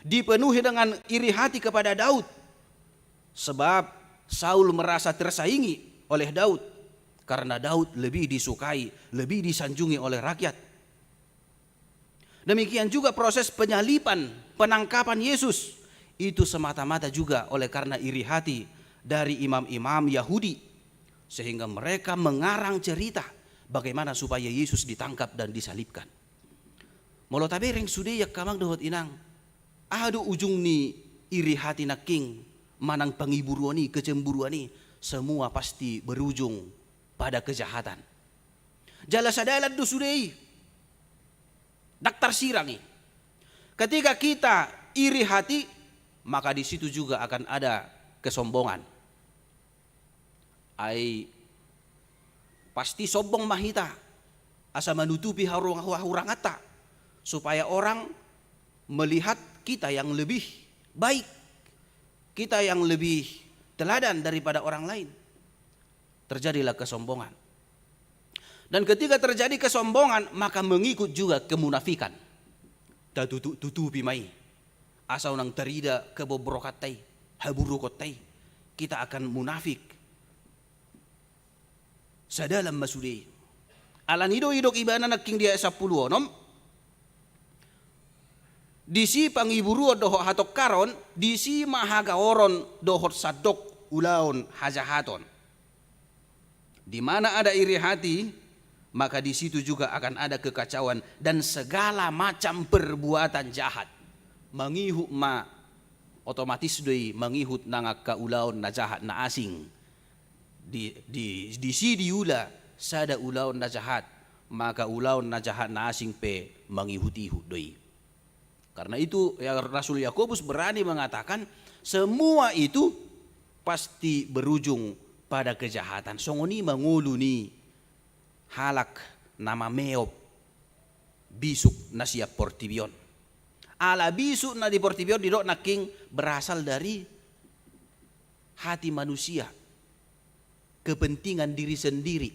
dipenuhi dengan iri hati kepada Daud sebab Saul merasa tersaingi oleh Daud karena Daud lebih disukai, lebih disanjungi oleh rakyat. Demikian juga proses penyalipan, penangkapan Yesus itu semata-mata juga oleh karena iri hati dari imam-imam Yahudi sehingga mereka mengarang cerita bagaimana supaya Yesus ditangkap dan disalibkan. Molo tabereng sudeyak kamang dohot inang ado ujung ni iri hati naking manang pangiburuani kecemburuani semua pasti berujung pada kejahatan. Jala sadalat do sudei daktar sirangi. Ketika kita iri hati maka di situ juga akan ada kesombongan. Ai pasti sombong mahita asa menutupi hurangata supaya orang melihat kita yang lebih baik, kita yang lebih teladan daripada orang lain. Terjadilah kesombongan. Dan ketika terjadi kesombongan maka mengikut juga kemunafikan. Tutupi mai asa nang terida kebobrokatai haburukotai kita akan munafik sadalam masudi alan idok ibana naking dia 10 onom disi pangiburu doho hatok karon disi mahagaoron dohot sadok ulaon hajahaton. Di mana ada iri hati maka di situ juga akan ada kekacauan dan segala macam perbuatan jahat. Mangihut ma otomatis doi mangihut nangak kaulaon na jahat na asing. Di si diula sada ulaon na jahat maka ulaon na jahat na asing pe mangihut-ihut doi. Karena itu ya Rasul Yakobus berani mengatakan semua itu pasti berujung pada kejahatan. Songoni mangulu ni halak nama meop bisuk na siya portibion. Ala bisuk na di portibion didok naking berasal dari hati manusia. Kepentingan diri sendiri.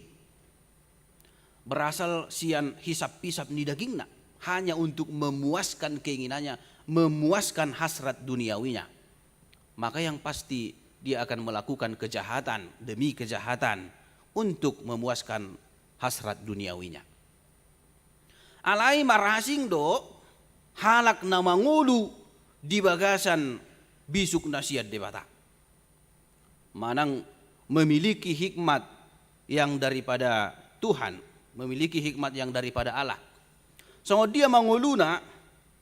Berasal sian hisap-hisap ni dagingna. Hanya untuk memuaskan keinginannya, memuaskan hasrat duniawinya. Maka yang pasti dia akan melakukan kejahatan demi kejahatan untuk memuaskan hasrat duniawinya. Alai marasing do halak na mangulu di bagasan bisuk nasihat debata. Manang memiliki hikmat yang daripada Tuhan, memiliki hikmat yang daripada Allah. So dia manguluna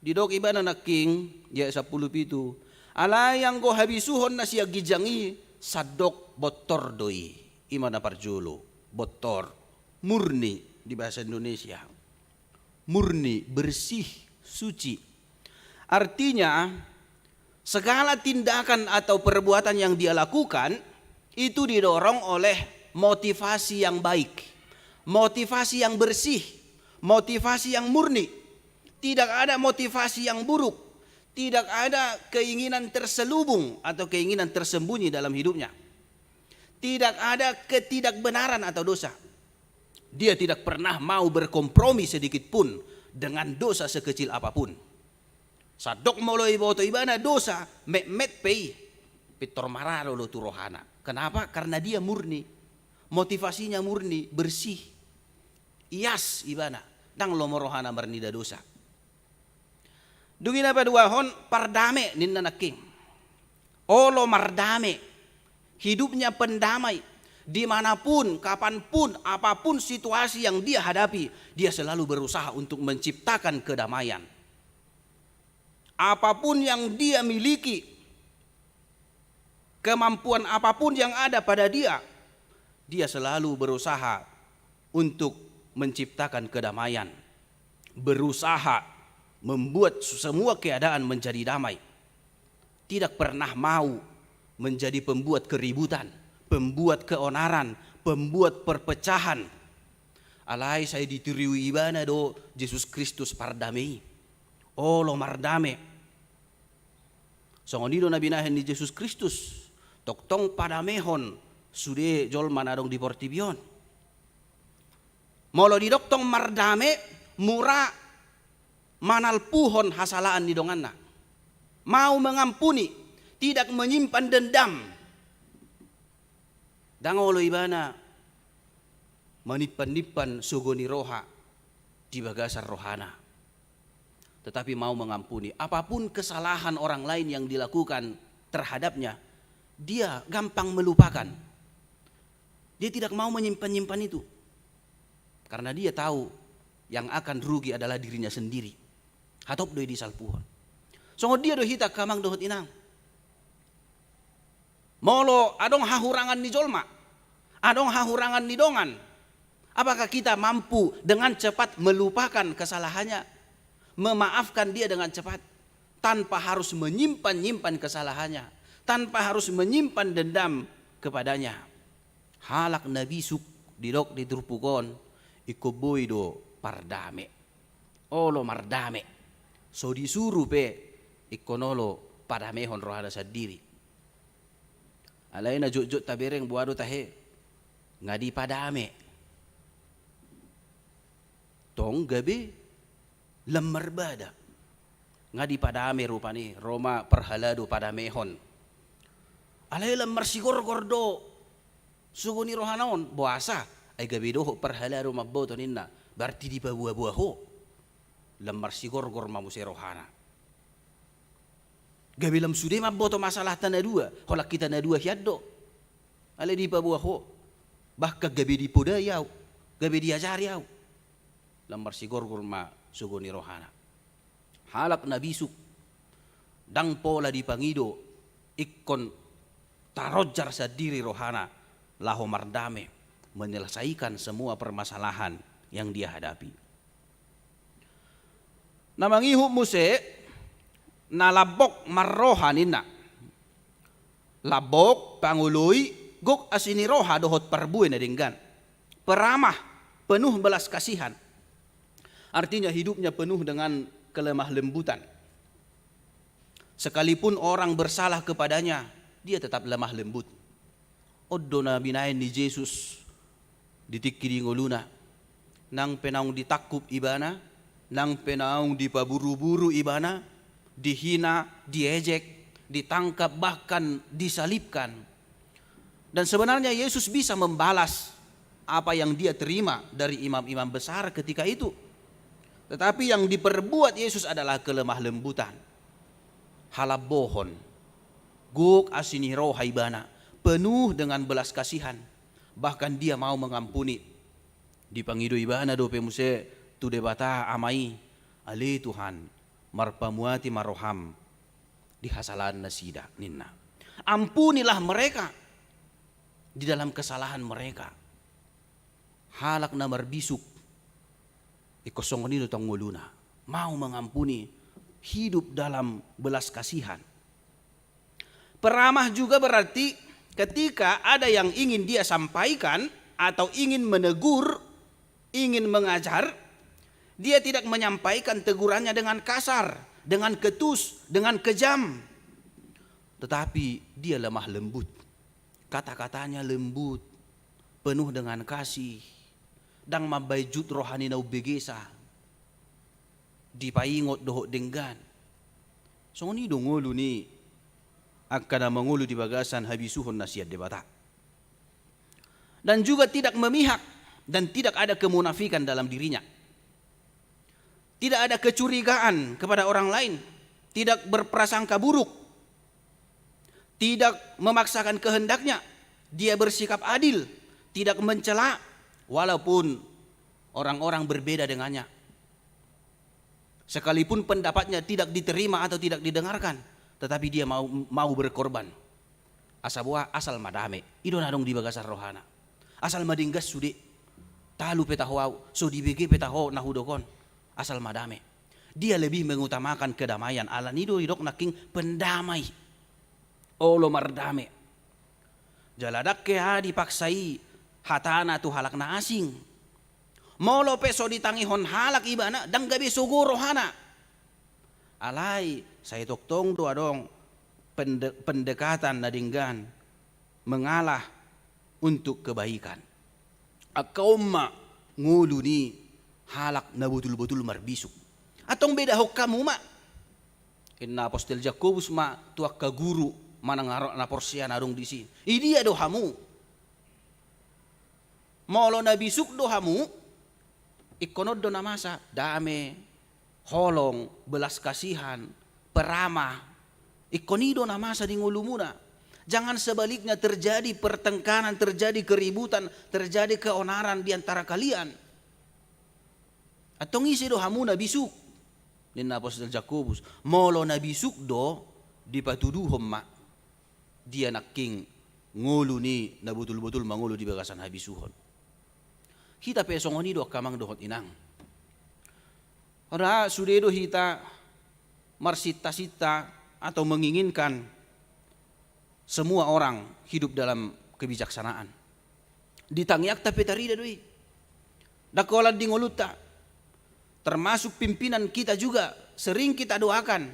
di dok ibana naking ya 10 pitu. Ala yang go habisuhon na siya gijangi sadok botor doi. Imana parjulo botor murni di bahasa Indonesia. murni, bersih, suci. Artinya segala tindakan atau perbuatan yang dia lakukan itu didorong oleh motivasi yang baik, motivasi yang bersih, motivasi yang murni. Tidak ada motivasi yang buruk, tidak ada keinginan terselubung atau keinginan tersembunyi dalam hidupnya. Tidak ada ketidakbenaran atau dosa. Dia tidak pernah mau berkompromi sedikit pun dengan dosa sekecil apapun. Sadok moloi boto ibana dosa met pei pitor mararo lo tu rohana. Kenapa? Karena dia murni, motivasinya murni, bersih. Ias ibana dang lo rohana mernida dosa. Dugina paduahon pardame ninna naking. Olo mardame, hidupnya pendamai. Dimanapun, kapanpun, apapun situasi yang dia hadapi, dia selalu berusaha untuk menciptakan kedamaian. Apapun yang dia miliki, kemampuan apapun yang ada pada dia, dia selalu berusaha untuk menciptakan kedamaian. Berusaha membuat semua keadaan menjadi damai. Tidak pernah mau menjadi pembuat keributan, pembuat keonaran, pembuat perpecahan. Alai saya ditiriwi ibana do Yesus Kristus pardamei. Oh lo mardame. Songonido nabi nahen di Yesus Kristus. Toktong padamehon sude jol manadong di portibion. Molo di doktong mardame mura manalpuhon hasalaan di donganna. Mau mengampuni, tidak menyimpan dendam. Dangolo ibana manipan-nipan sugoni roha di bagasan rohana. Tetapi mau mengampuni apapun kesalahan orang lain yang dilakukan terhadapnya, dia gampang melupakan. Dia tidak mau menyimpan-nyimpan itu. Karena dia tahu yang akan rugi adalah dirinya sendiri. Hatop doi di salpuhon. Songo dia do hita kamang dohot inang. Molo adong hahurangan ni jolma, adong hahurangan ni dongan. Apakah kita mampu dengan cepat melupakan kesalahannya, memaafkan dia dengan cepat, tanpa harus menyimpan-nyimpan kesalahannya, tanpa harus menyimpan dendam kepadanya? Halak nabisuk didok di turpukon ikoboy do pardame. Olo mardame. So disuruh pe ikonolo padamehon rohana sadiri. Alay na jujut tabereng buado tahe ngadi padame. Tong gabi lemar bada ngadi padame rupani Roma perhalado padamehon. Alay lemar sigor gordo suguni rohanaon buasa ay gabi doho perhalado mabboto ninna berarti di buah-buah ho lemar sigor gor mamuse rohana. Gabi lam sude mabboto masalah tanah dua holak kita na dua hiaddo alay di buah ho bahkan gabi di poda yaw gabi diajari yaw lemar sigor gor ma suguni rohana. Halak nabisuk dang pola di pangido ikon tarojar sa diri rohana laho mardame menyelesaikan semua permasalahan yang dia hadapi. Namangihu muse nalabok marrohanina. Labok pangului gok asini roha dohot perbuin adinggan. Peramah penuh belas kasihan. Artinya hidupnya penuh dengan kelemah lembutan. Sekalipun orang bersalah kepadanya, dia tetap lemah lembut. Oddo na binain ni Yesus ditikiri ngoluna. Nang penaung ditakup ibana, nang penaung dipaburu-buru ibana, dihina, diejek, ditangkap bahkan disalibkan. Dan sebenarnya Yesus bisa membalas apa yang dia terima dari imam-imam besar ketika itu. Tetapi yang diperbuat Yesus adalah kelemah lembutan. Halabohon. Guk asini roha ibana. Penuh dengan belas kasihan. Bahkan dia mau mengampuni. Dipangido ibana do pemuse tu debata amai. Ali Tuhan. Marpamuati maroham. Di hasalan nasida ninna. Ampunilah mereka. Di dalam kesalahan mereka. Halak na marbisuk. ikosong ini tong nguluna, mau mengampuni, hidup dalam belas kasihan. Peramah juga berarti ketika ada yang ingin dia sampaikan atau ingin menegur, ingin mengajar, dia tidak menyampaikan tegurannya dengan kasar, dengan ketus, dengan kejam. Tetapi dia lemah lembut. Kata-katanya lembut, penuh dengan kasih. Dang mabayjut rohani nau begesa. Dipaingot dohok denggan. So ni dongolu ni akan mengulu di bagasan habisuhun nasihat debata. Dan juga tidak memihak dan tidak ada kemunafikan dalam dirinya. Tidak ada kecurigaan kepada orang lain, tidak berprasangka buruk, tidak memaksakan kehendaknya, dia bersikap adil, tidak mencela walaupun orang-orang berbeda dengannya. Sekalipun pendapatnya tidak diterima atau tidak didengarkan, tetapi dia mau berkorban. Asal madame, idon adong di bagasar rohana. Asal madinggas sudi, talu petahwau, so dibege petaho nahudokon. Asal madame. Dia lebih mengutamakan kedamaian. Ala nido idok naking pendamai. Olo mardame. Jaladak kea dipaksai hatana tu halak na asing. Molo peso ditangihon halak ibana dang gabi sugo rohana. Alai saya toktong tu adong pendekatan nadinggan mengalah untuk kebaikan. Akauma ngulu ni halak na betul-betul marbisuk. Atong beda hok kamu mak. Inna apostel Jakobus mak tuak ka guru manangarok na porsian adong di sini. Idi ado hamu. Molo na bisuk do hamu. Ikonod do namasa dame, holong, belas kasihan, peramah. Ikonido namasa di ngulu muna. Jangan sebaliknya terjadi pertengkaran, terjadi keributan, terjadi keonaran di antara kalian. Atong isi do hamu na bisuk. Nina apostol Jakobus. Molo na bisuk do dipatuduhom mak. Dia naking ngulu ni na betul-betul mangulu di bagasan habisuhon. Hita pesong oni do kamang dohot inang. Ora sudedo hita marsita-sita atau menginginkan semua orang hidup dalam kebijaksanaan. Ditangyak tapi tarida doi. Dakolan di ngoluta. Termasuk pimpinan kita juga sering kita doakan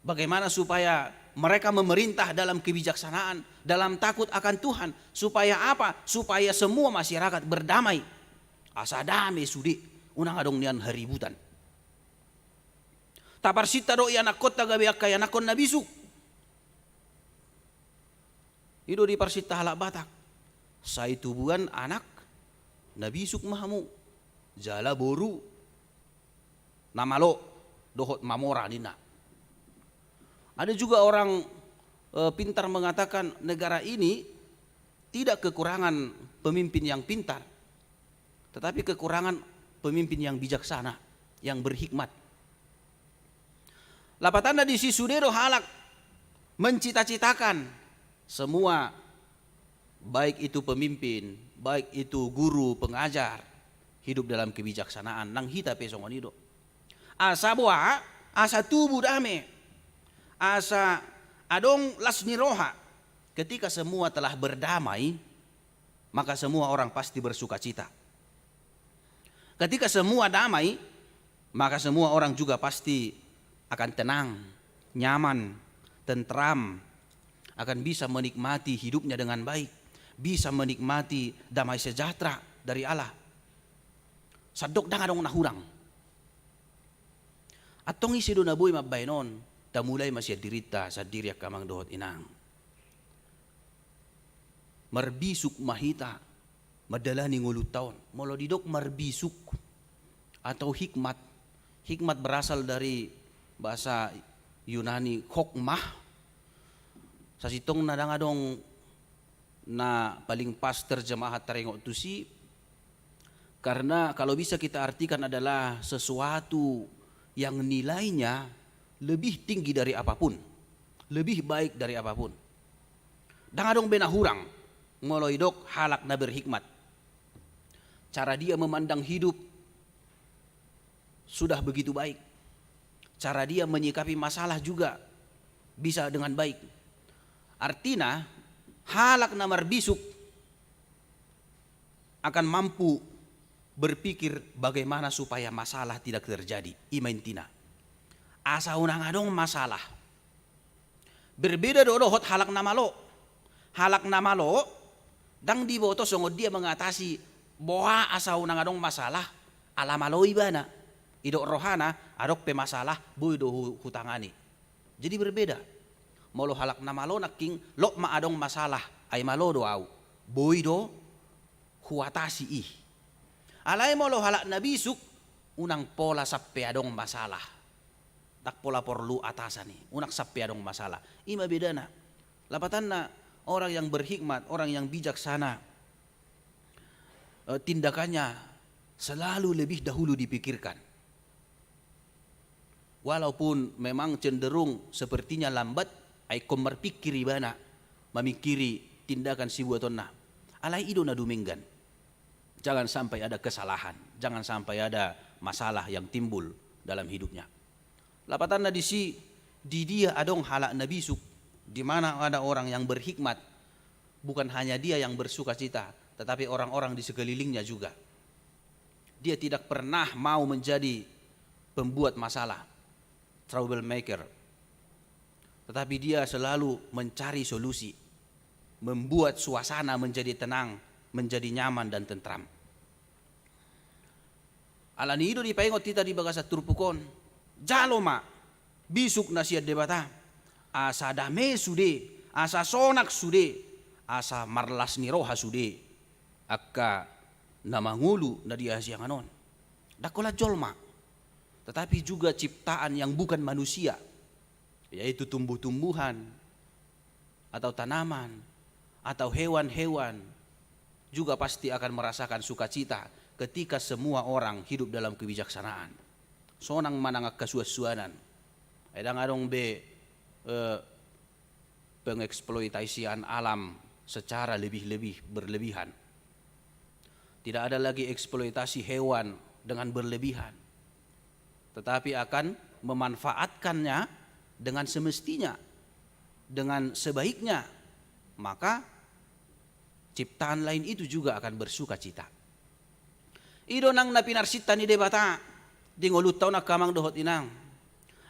bagaimana supaya mereka memerintah dalam kebijaksanaan, dalam takut akan Tuhan. Supaya apa? Supaya semua masyarakat berdamai. Asa damai sudi, unang adong nian haributan. Tapar sita do anak kota gabiak kaya nakon nabisuk. Ido di parsita halak Batak. Sai tubuhan anak nabisuk mahamu. Jala boru. Namalo dohot mamora nina. Ada juga orang pintar mengatakan negara ini tidak kekurangan pemimpin yang pintar, tetapi kekurangan pemimpin yang bijaksana, yang berhikmat. Lapatanda di sisudero halak mencita-citakan semua, baik itu pemimpin, baik itu guru, pengajar, hidup dalam kebijaksanaan. Nang hita pesongonido. Asa boa, asa tubuh dame, asa adong lasni roha. Ketika semua telah berdamai, maka semua orang pasti bersuka cita. Ketika semua damai, maka semua orang juga pasti akan tenang, nyaman, tentram, akan bisa menikmati hidupnya dengan baik, bisa menikmati damai sejahtera dari Allah. Sadok dang adong nahurang. Atong isi do nabuy mabainon, tamulay masya dirita sa diriak kamang dohot inang. Marbisuk mahita, madala ni ngulut taon. Molo didok marbisuk atau hikmat. Hikmat berasal dari bahasa Yunani hokmah. Sa sitong nadangadong na paling pas terjemahat tarengok tusi. Karena kalau bisa kita artikan adalah sesuatu yang nilainya lebih tinggi dari apapun, lebih baik dari apapun. Dangadong benahurang, ngoloidok halak na berhikmat. Cara dia memandang hidup, sudah begitu baik. Cara dia menyikapi masalah juga bisa dengan baik. Artinya halak namar bisuk akan mampu berpikir bagaimana supaya masalah tidak terjadi. Imaintina. Asa unang adong masalah. Berbeda dohot halak namalo. Halak namalo dang di boto songod dia mengatasi boa asa unang adong masalah alamalo ibana. Idok rohana adok pe masalah boy do hutangani. Jadi berbeda. Molo halak namalo naking lo ma adong masalah ay malo do au. Boy do huatasi ih. Alay molo halak nabisuk unang pola sappe adong masalah. Tak pola perlu atasan nih. Unak sappe adong masalah. Ima bedana. Lapatan na orang yang berhikmat, orang yang bijaksana, tindakannya selalu lebih dahulu dipikirkan. Walaupun memang cenderung sepertinya lambat, ay komar pikiri bana, memikiri tindakan si buatonna. Alay ido na duminggan. Jangan sampai ada kesalahan, jangan sampai ada masalah yang timbul dalam hidupnya. Lapatan na di dia adong halak nabisuk, di mana ada orang yang berhikmat, bukan hanya dia yang bersuka cita, tetapi orang-orang di sekelilingnya juga. Dia tidak pernah mau menjadi pembuat masalah, troublemaker, tetapi dia selalu mencari solusi, membuat suasana menjadi tenang, menjadi nyaman dan tentram. Alani itu dipaingot kita di bagasa turpukon, jaloma bisuk nasihat debata. Asa dame sude, asa sonak sude, asa marlas ni roha sude, akka namangulu na dia siang anon. Dakola jolma, tetapi juga ciptaan yang bukan manusia, yaitu tumbuh-tumbuhan, atau tanaman, atau hewan-hewan, juga pasti akan merasakan sukacita ketika semua orang hidup dalam kebijaksanaan. Sonang manangak kasuasuanan, edang adong be pengeksploitasian alam secara lebih-lebih berlebihan. Tidak ada lagi eksploitasi hewan dengan berlebihan, tetapi akan memanfaatkannya dengan semestinya, dengan sebaiknya. Maka ciptaan lain itu juga akan bersuka cita. Ido nang napinarsita ni debata di ngolutaw na kamang dohot inang.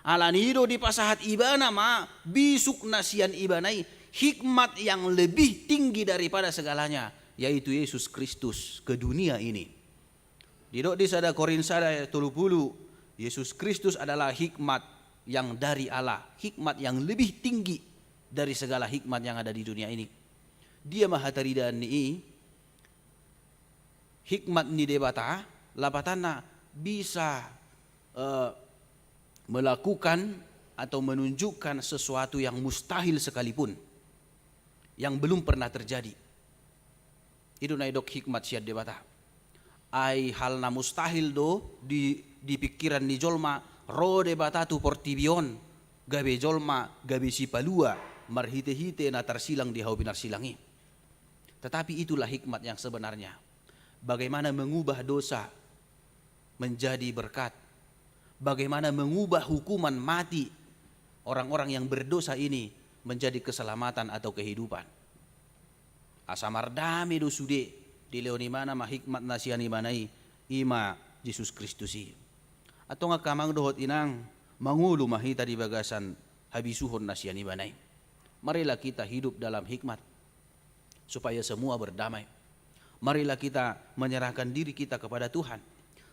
Alanido di pasahat ibana ma bisuk nasian ibanai hikmat yang lebih tinggi daripada segalanya, yaitu Yesus Kristus ke dunia ini. Didok di sada Korinsada ayat 30, Yesus Kristus adalah hikmat yang dari Allah, hikmat yang lebih tinggi dari segala hikmat yang ada di dunia ini. Dia maha taridaan ni hikmat ni debata lapatana bisa melakukan atau menunjukkan sesuatu yang mustahil sekalipun, yang belum pernah terjadi. Itu naidok hikmat siad debata. Ai hal na mustahil do di pikiran ni jolma ro debata tu portibion gabe jolma gabe si palua marhite-hite na tarsilang di hau binar silangi. Tetapi itulah hikmat yang sebenarnya. Bagaimana mengubah dosa menjadi berkat. Bagaimana mengubah hukuman mati orang-orang yang berdosa ini menjadi keselamatan atau kehidupan. Asamardame do sude di leoni mana mahikmat nasiani manai ima Yesus Kristusi. Atau nga kamang dohot inang mangulu mahita di bagasan habisuhon nasiani manai. Marilah kita hidup dalam hikmat supaya semua berdamai. Marilah kita menyerahkan diri kita kepada Tuhan.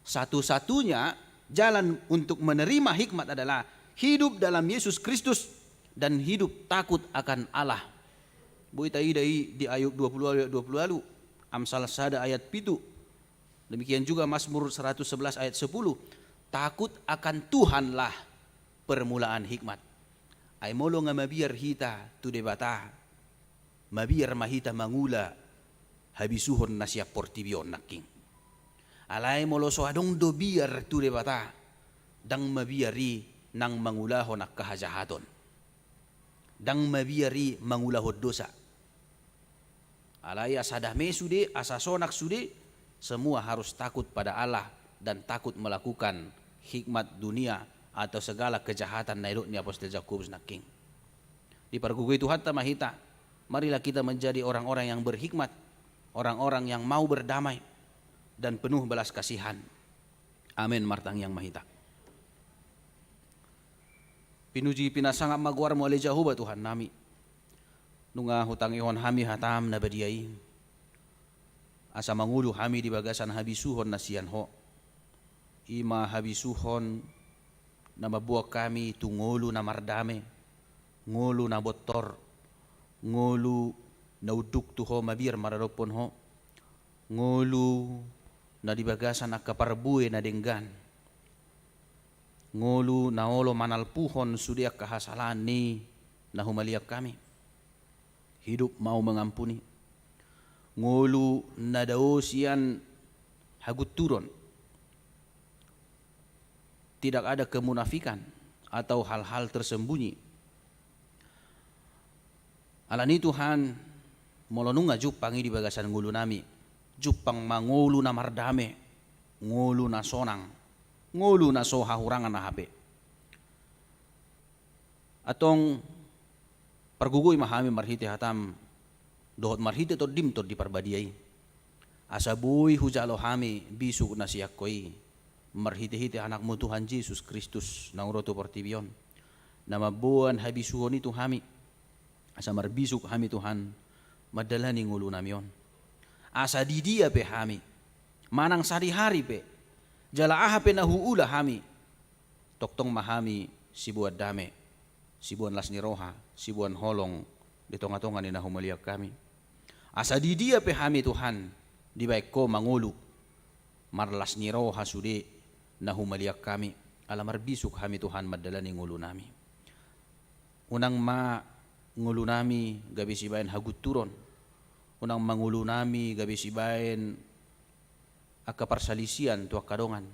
Satu-satunya jalan untuk menerima hikmat adalah hidup dalam Yesus Kristus dan hidup takut akan Allah. Buita idai di Ayub 20 ayat 20 lalu, Amsal sada ayat 7. Demikian juga Mazmur 111 ayat 10. Takut akan Tuhanlah permulaan hikmat. Ay molo nga mabiar hita tu debata. Mabiar mahita mangula habisuhon na siya portibion naking. Alay molo so adong do biar tu debata dang mabiari nang mangulahon ak kahajahaton. Dang mabiari mangulahod dosa. Alay asadame sude, asasonak sude, semua harus takut pada Allah dan takut melakukan hikmat dunia atau segala kejahatan na ilot ni Apostol Jakobus na king. Di pargugay Tuhan ta mahita, marilah kita menjadi orang-orang yang berhikmat, orang-orang yang mau berdamai dan penuh belas kasihan. Amin martang yang mahita. Pinuji pinasangap magwar mo ali Jehovah Tuhan nami. Nunga hutang ihon hami hatam na badiay. Asa mangulo hami di bagasan habisuhon na siyan ho. Ima habisuhon na mabuak kami tungolo na mardame, ngolo na botor, ngolo na uduk tuho mabir maradopon ho, ngolo na di bagasan akaparbue na denggan, ngolo na olo manalpuhon sudiak kahasalan ni na humaliak kami. Hidup mau mengampuni, ngolo na dao siyan hagut turun. Tidak ada kemunafikan atau hal-hal tersembunyi. Alani Tuhan molonunga jupangi di bagasan ngulu nami, jupang mangulu na mardame, ngulu na sonang, ngulu na soha hurangan na habe. Atong pergugoy mahami marhite hatam, dohot marhite to dim to di parbadiay. Asabuy hujalo hami bisuk na siyak koi. Marhite-hite anakmu Tuhan Yesus Kristus nang roto portibion na mabuan habisuhon itu hami asa marbisuk hami Tuhan madalani ngulu namion asa di dia pe hami manang sari-hari pe jala aha pe nahuula hami toktong mahami sibuan dame sibuan lasni roha sibuan holong di tonga-tonga ni nahumaliak kami asa di dia pe hami Tuhan di baik ko mangulu marlas ni roha sude nahumaliak kami alamar bisuk kami Tuhan madalani ngulu nami unang ngulu nami gabi sibayan hagut turon unang mangulu nami gabi sibayan akaparsalisian tuak kadongan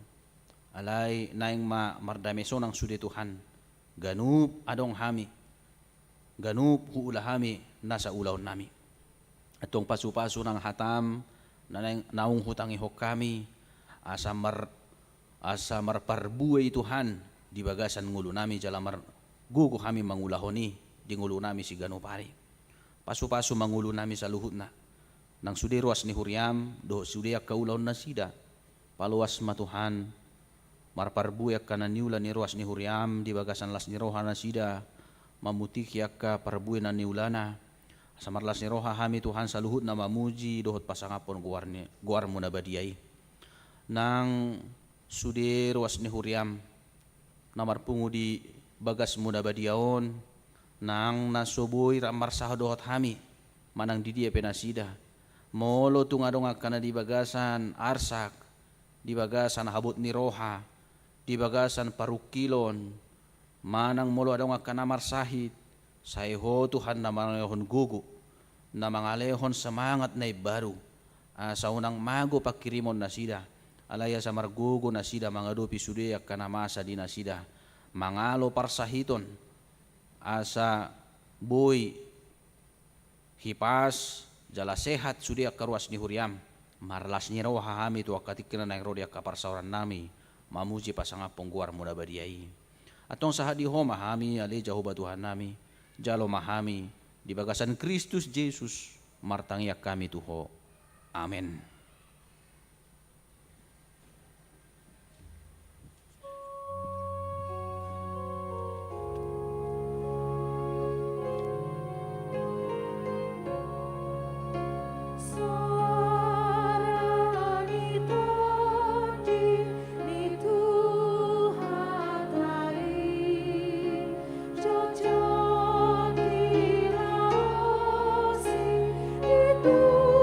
alay naing mardamesonang sude Tuhan ganup adong hami ganup huula hami nasa ulaw nami atong pasu-pasu ng hatam naung hutang ihok kami asa marparbuay Tuhan di bagasan ngulu nami jalamar gugo kami mangulahoni di ngulu nami si ganupari pasu-pasu mangulo nami sa luhut na nang suderuas ni Huriam do sudeak kaulaw na sida paluas matuhan marparbuyak ka na niula ni ruas ni Huriam di bagasan las ni roha na sida mamutikiak ka parbuay na niulana sa marlas ni roha hami Tuhan sa luhut na mamuji dohot pasangapon guar mo na badiyay nang sude ruas ni Huriam na marpungu di bagas mo na badiyaon nang nasuboy ramar sahadohot hami manang di dia penasida molo tungadong kana di bagasan arsak di bagasan habot ni roha di bagasan parukilon manang molo adong kana marsahit sayho Tuhan na mangalehon gugu na mangalehon semangat na baru sa unang mago pakirimon na sida alaya sa margugo na sida mangadupi sudeyak kana masa di na sida mangalo parsahiton asa boy hipas jala sehat sudeyak karuas ni Huriam marlas ni roha hami tu akatikna na rodia kaparsauran nami mamuji pasangapong guar muda badiai atong sahadi ho mahami ali Jehovah Tuhan nami jalo mahami di bagasan Kristus Yesus martangiak kami tuho amen.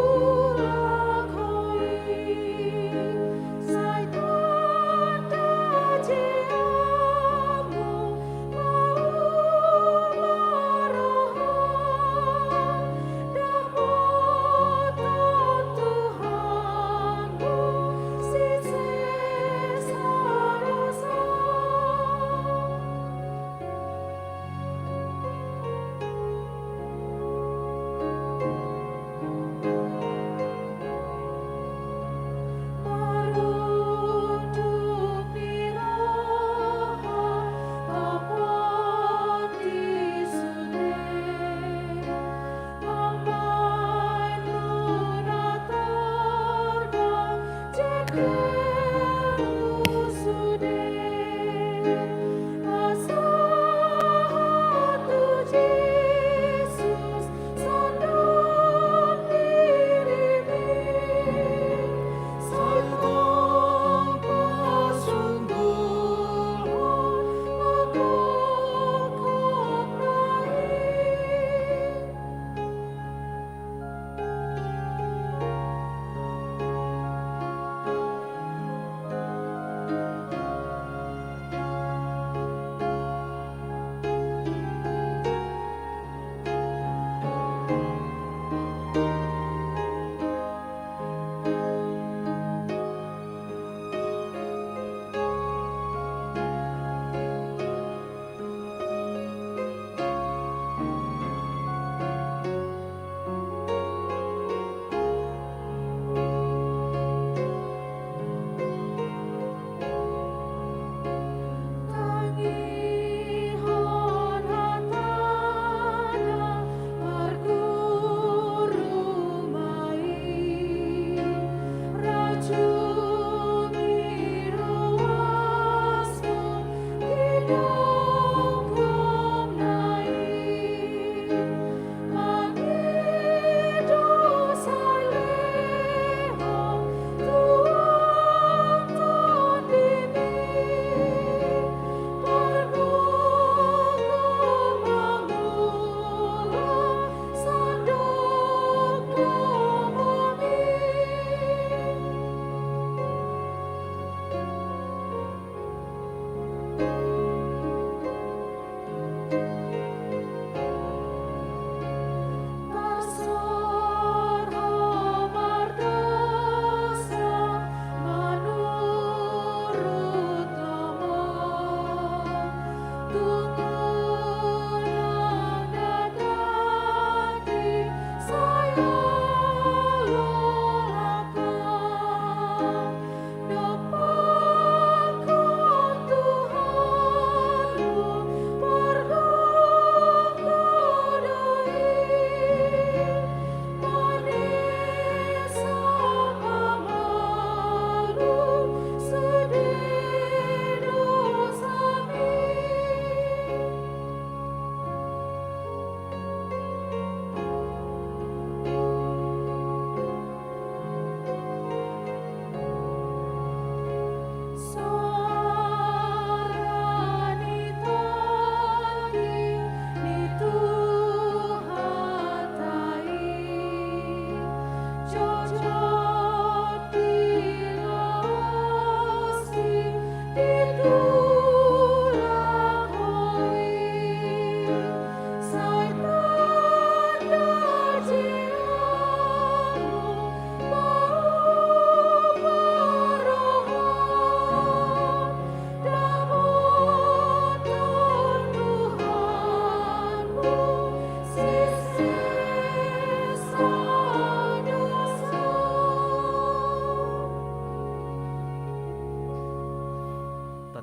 Itulah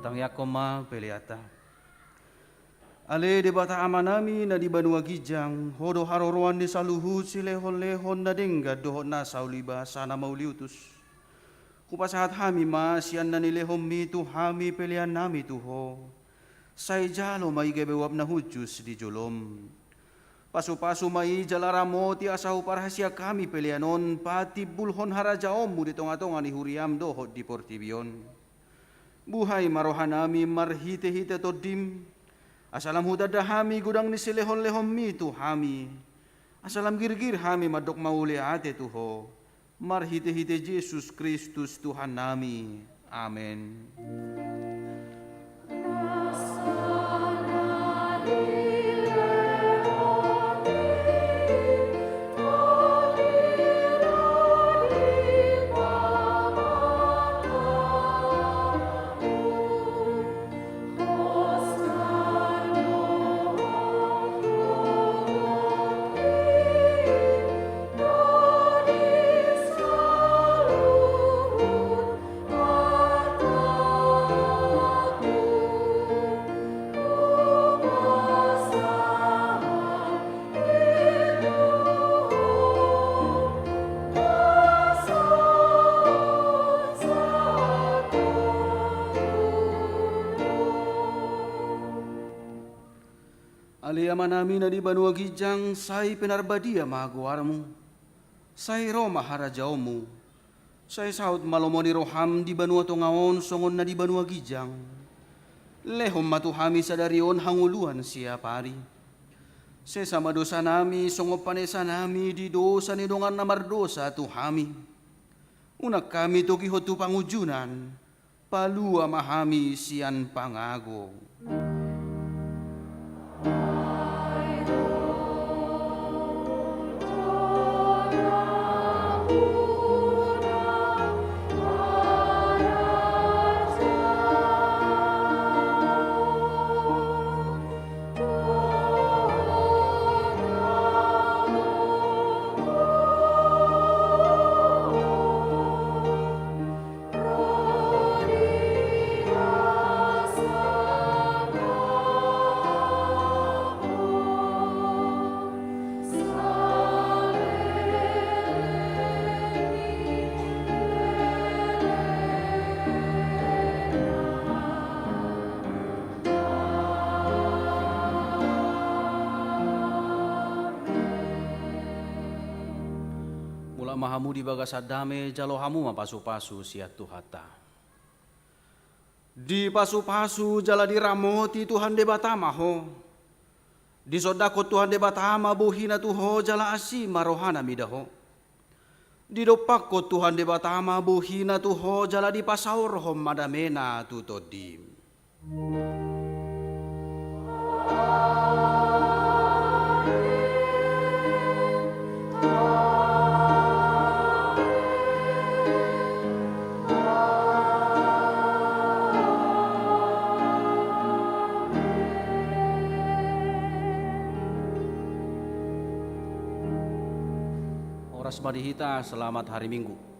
batang yakoma peliata. Ale debata amanami na di Banua Gijang, hodo haroroan di saluhut silehon-lehon na dengga dohot na sauliba sana mauliutus. Kupasahat hami ma siyan na nilehom mitu hami pelian nami tuho. Say jalo may gebewap na hujus di julom. Pasu-pasu mai jalaramo ti asahu parhasia kami pelianon pati bulhon harajaom mu di tonga-tonga ni huriam dohot di portibion. Buhay marohanami marhite-hite todim. Asalam hudada hami gudang ni silehon-lehom mitu hami. Asalam girgir hami madok mauli ate tuho. Marhite-hite Yesus Kristus Tuhan nami. Amen. Aliyaman namin na di Banua Gijang, say pinarbadia mahaguaramu, say Roma harajaomu, say saut malomoni roham di Banua Tongaon songon na di Banua Gijang, lehom matuhami sadarion hanguluan siya pari. Sesama dosa nami songo panesa nami di dosa ni dongan na mardosa tuhami. Unak kami togi hotu pangujunan, palua mahami siyan pangago. Mahamu di bagas adame jalo hamu mapasu-pasu siat tuhata. Di pasu-pasu jala di ramoti Tuhan de batama ho. Di sodako Tuhan de batama buhina tuho jala asi marohana midaho. Di dopako Tuhan de batama buhina tuho jala di pasaur hom madamena tutodim. Oras madihita, selamat hari Minggu.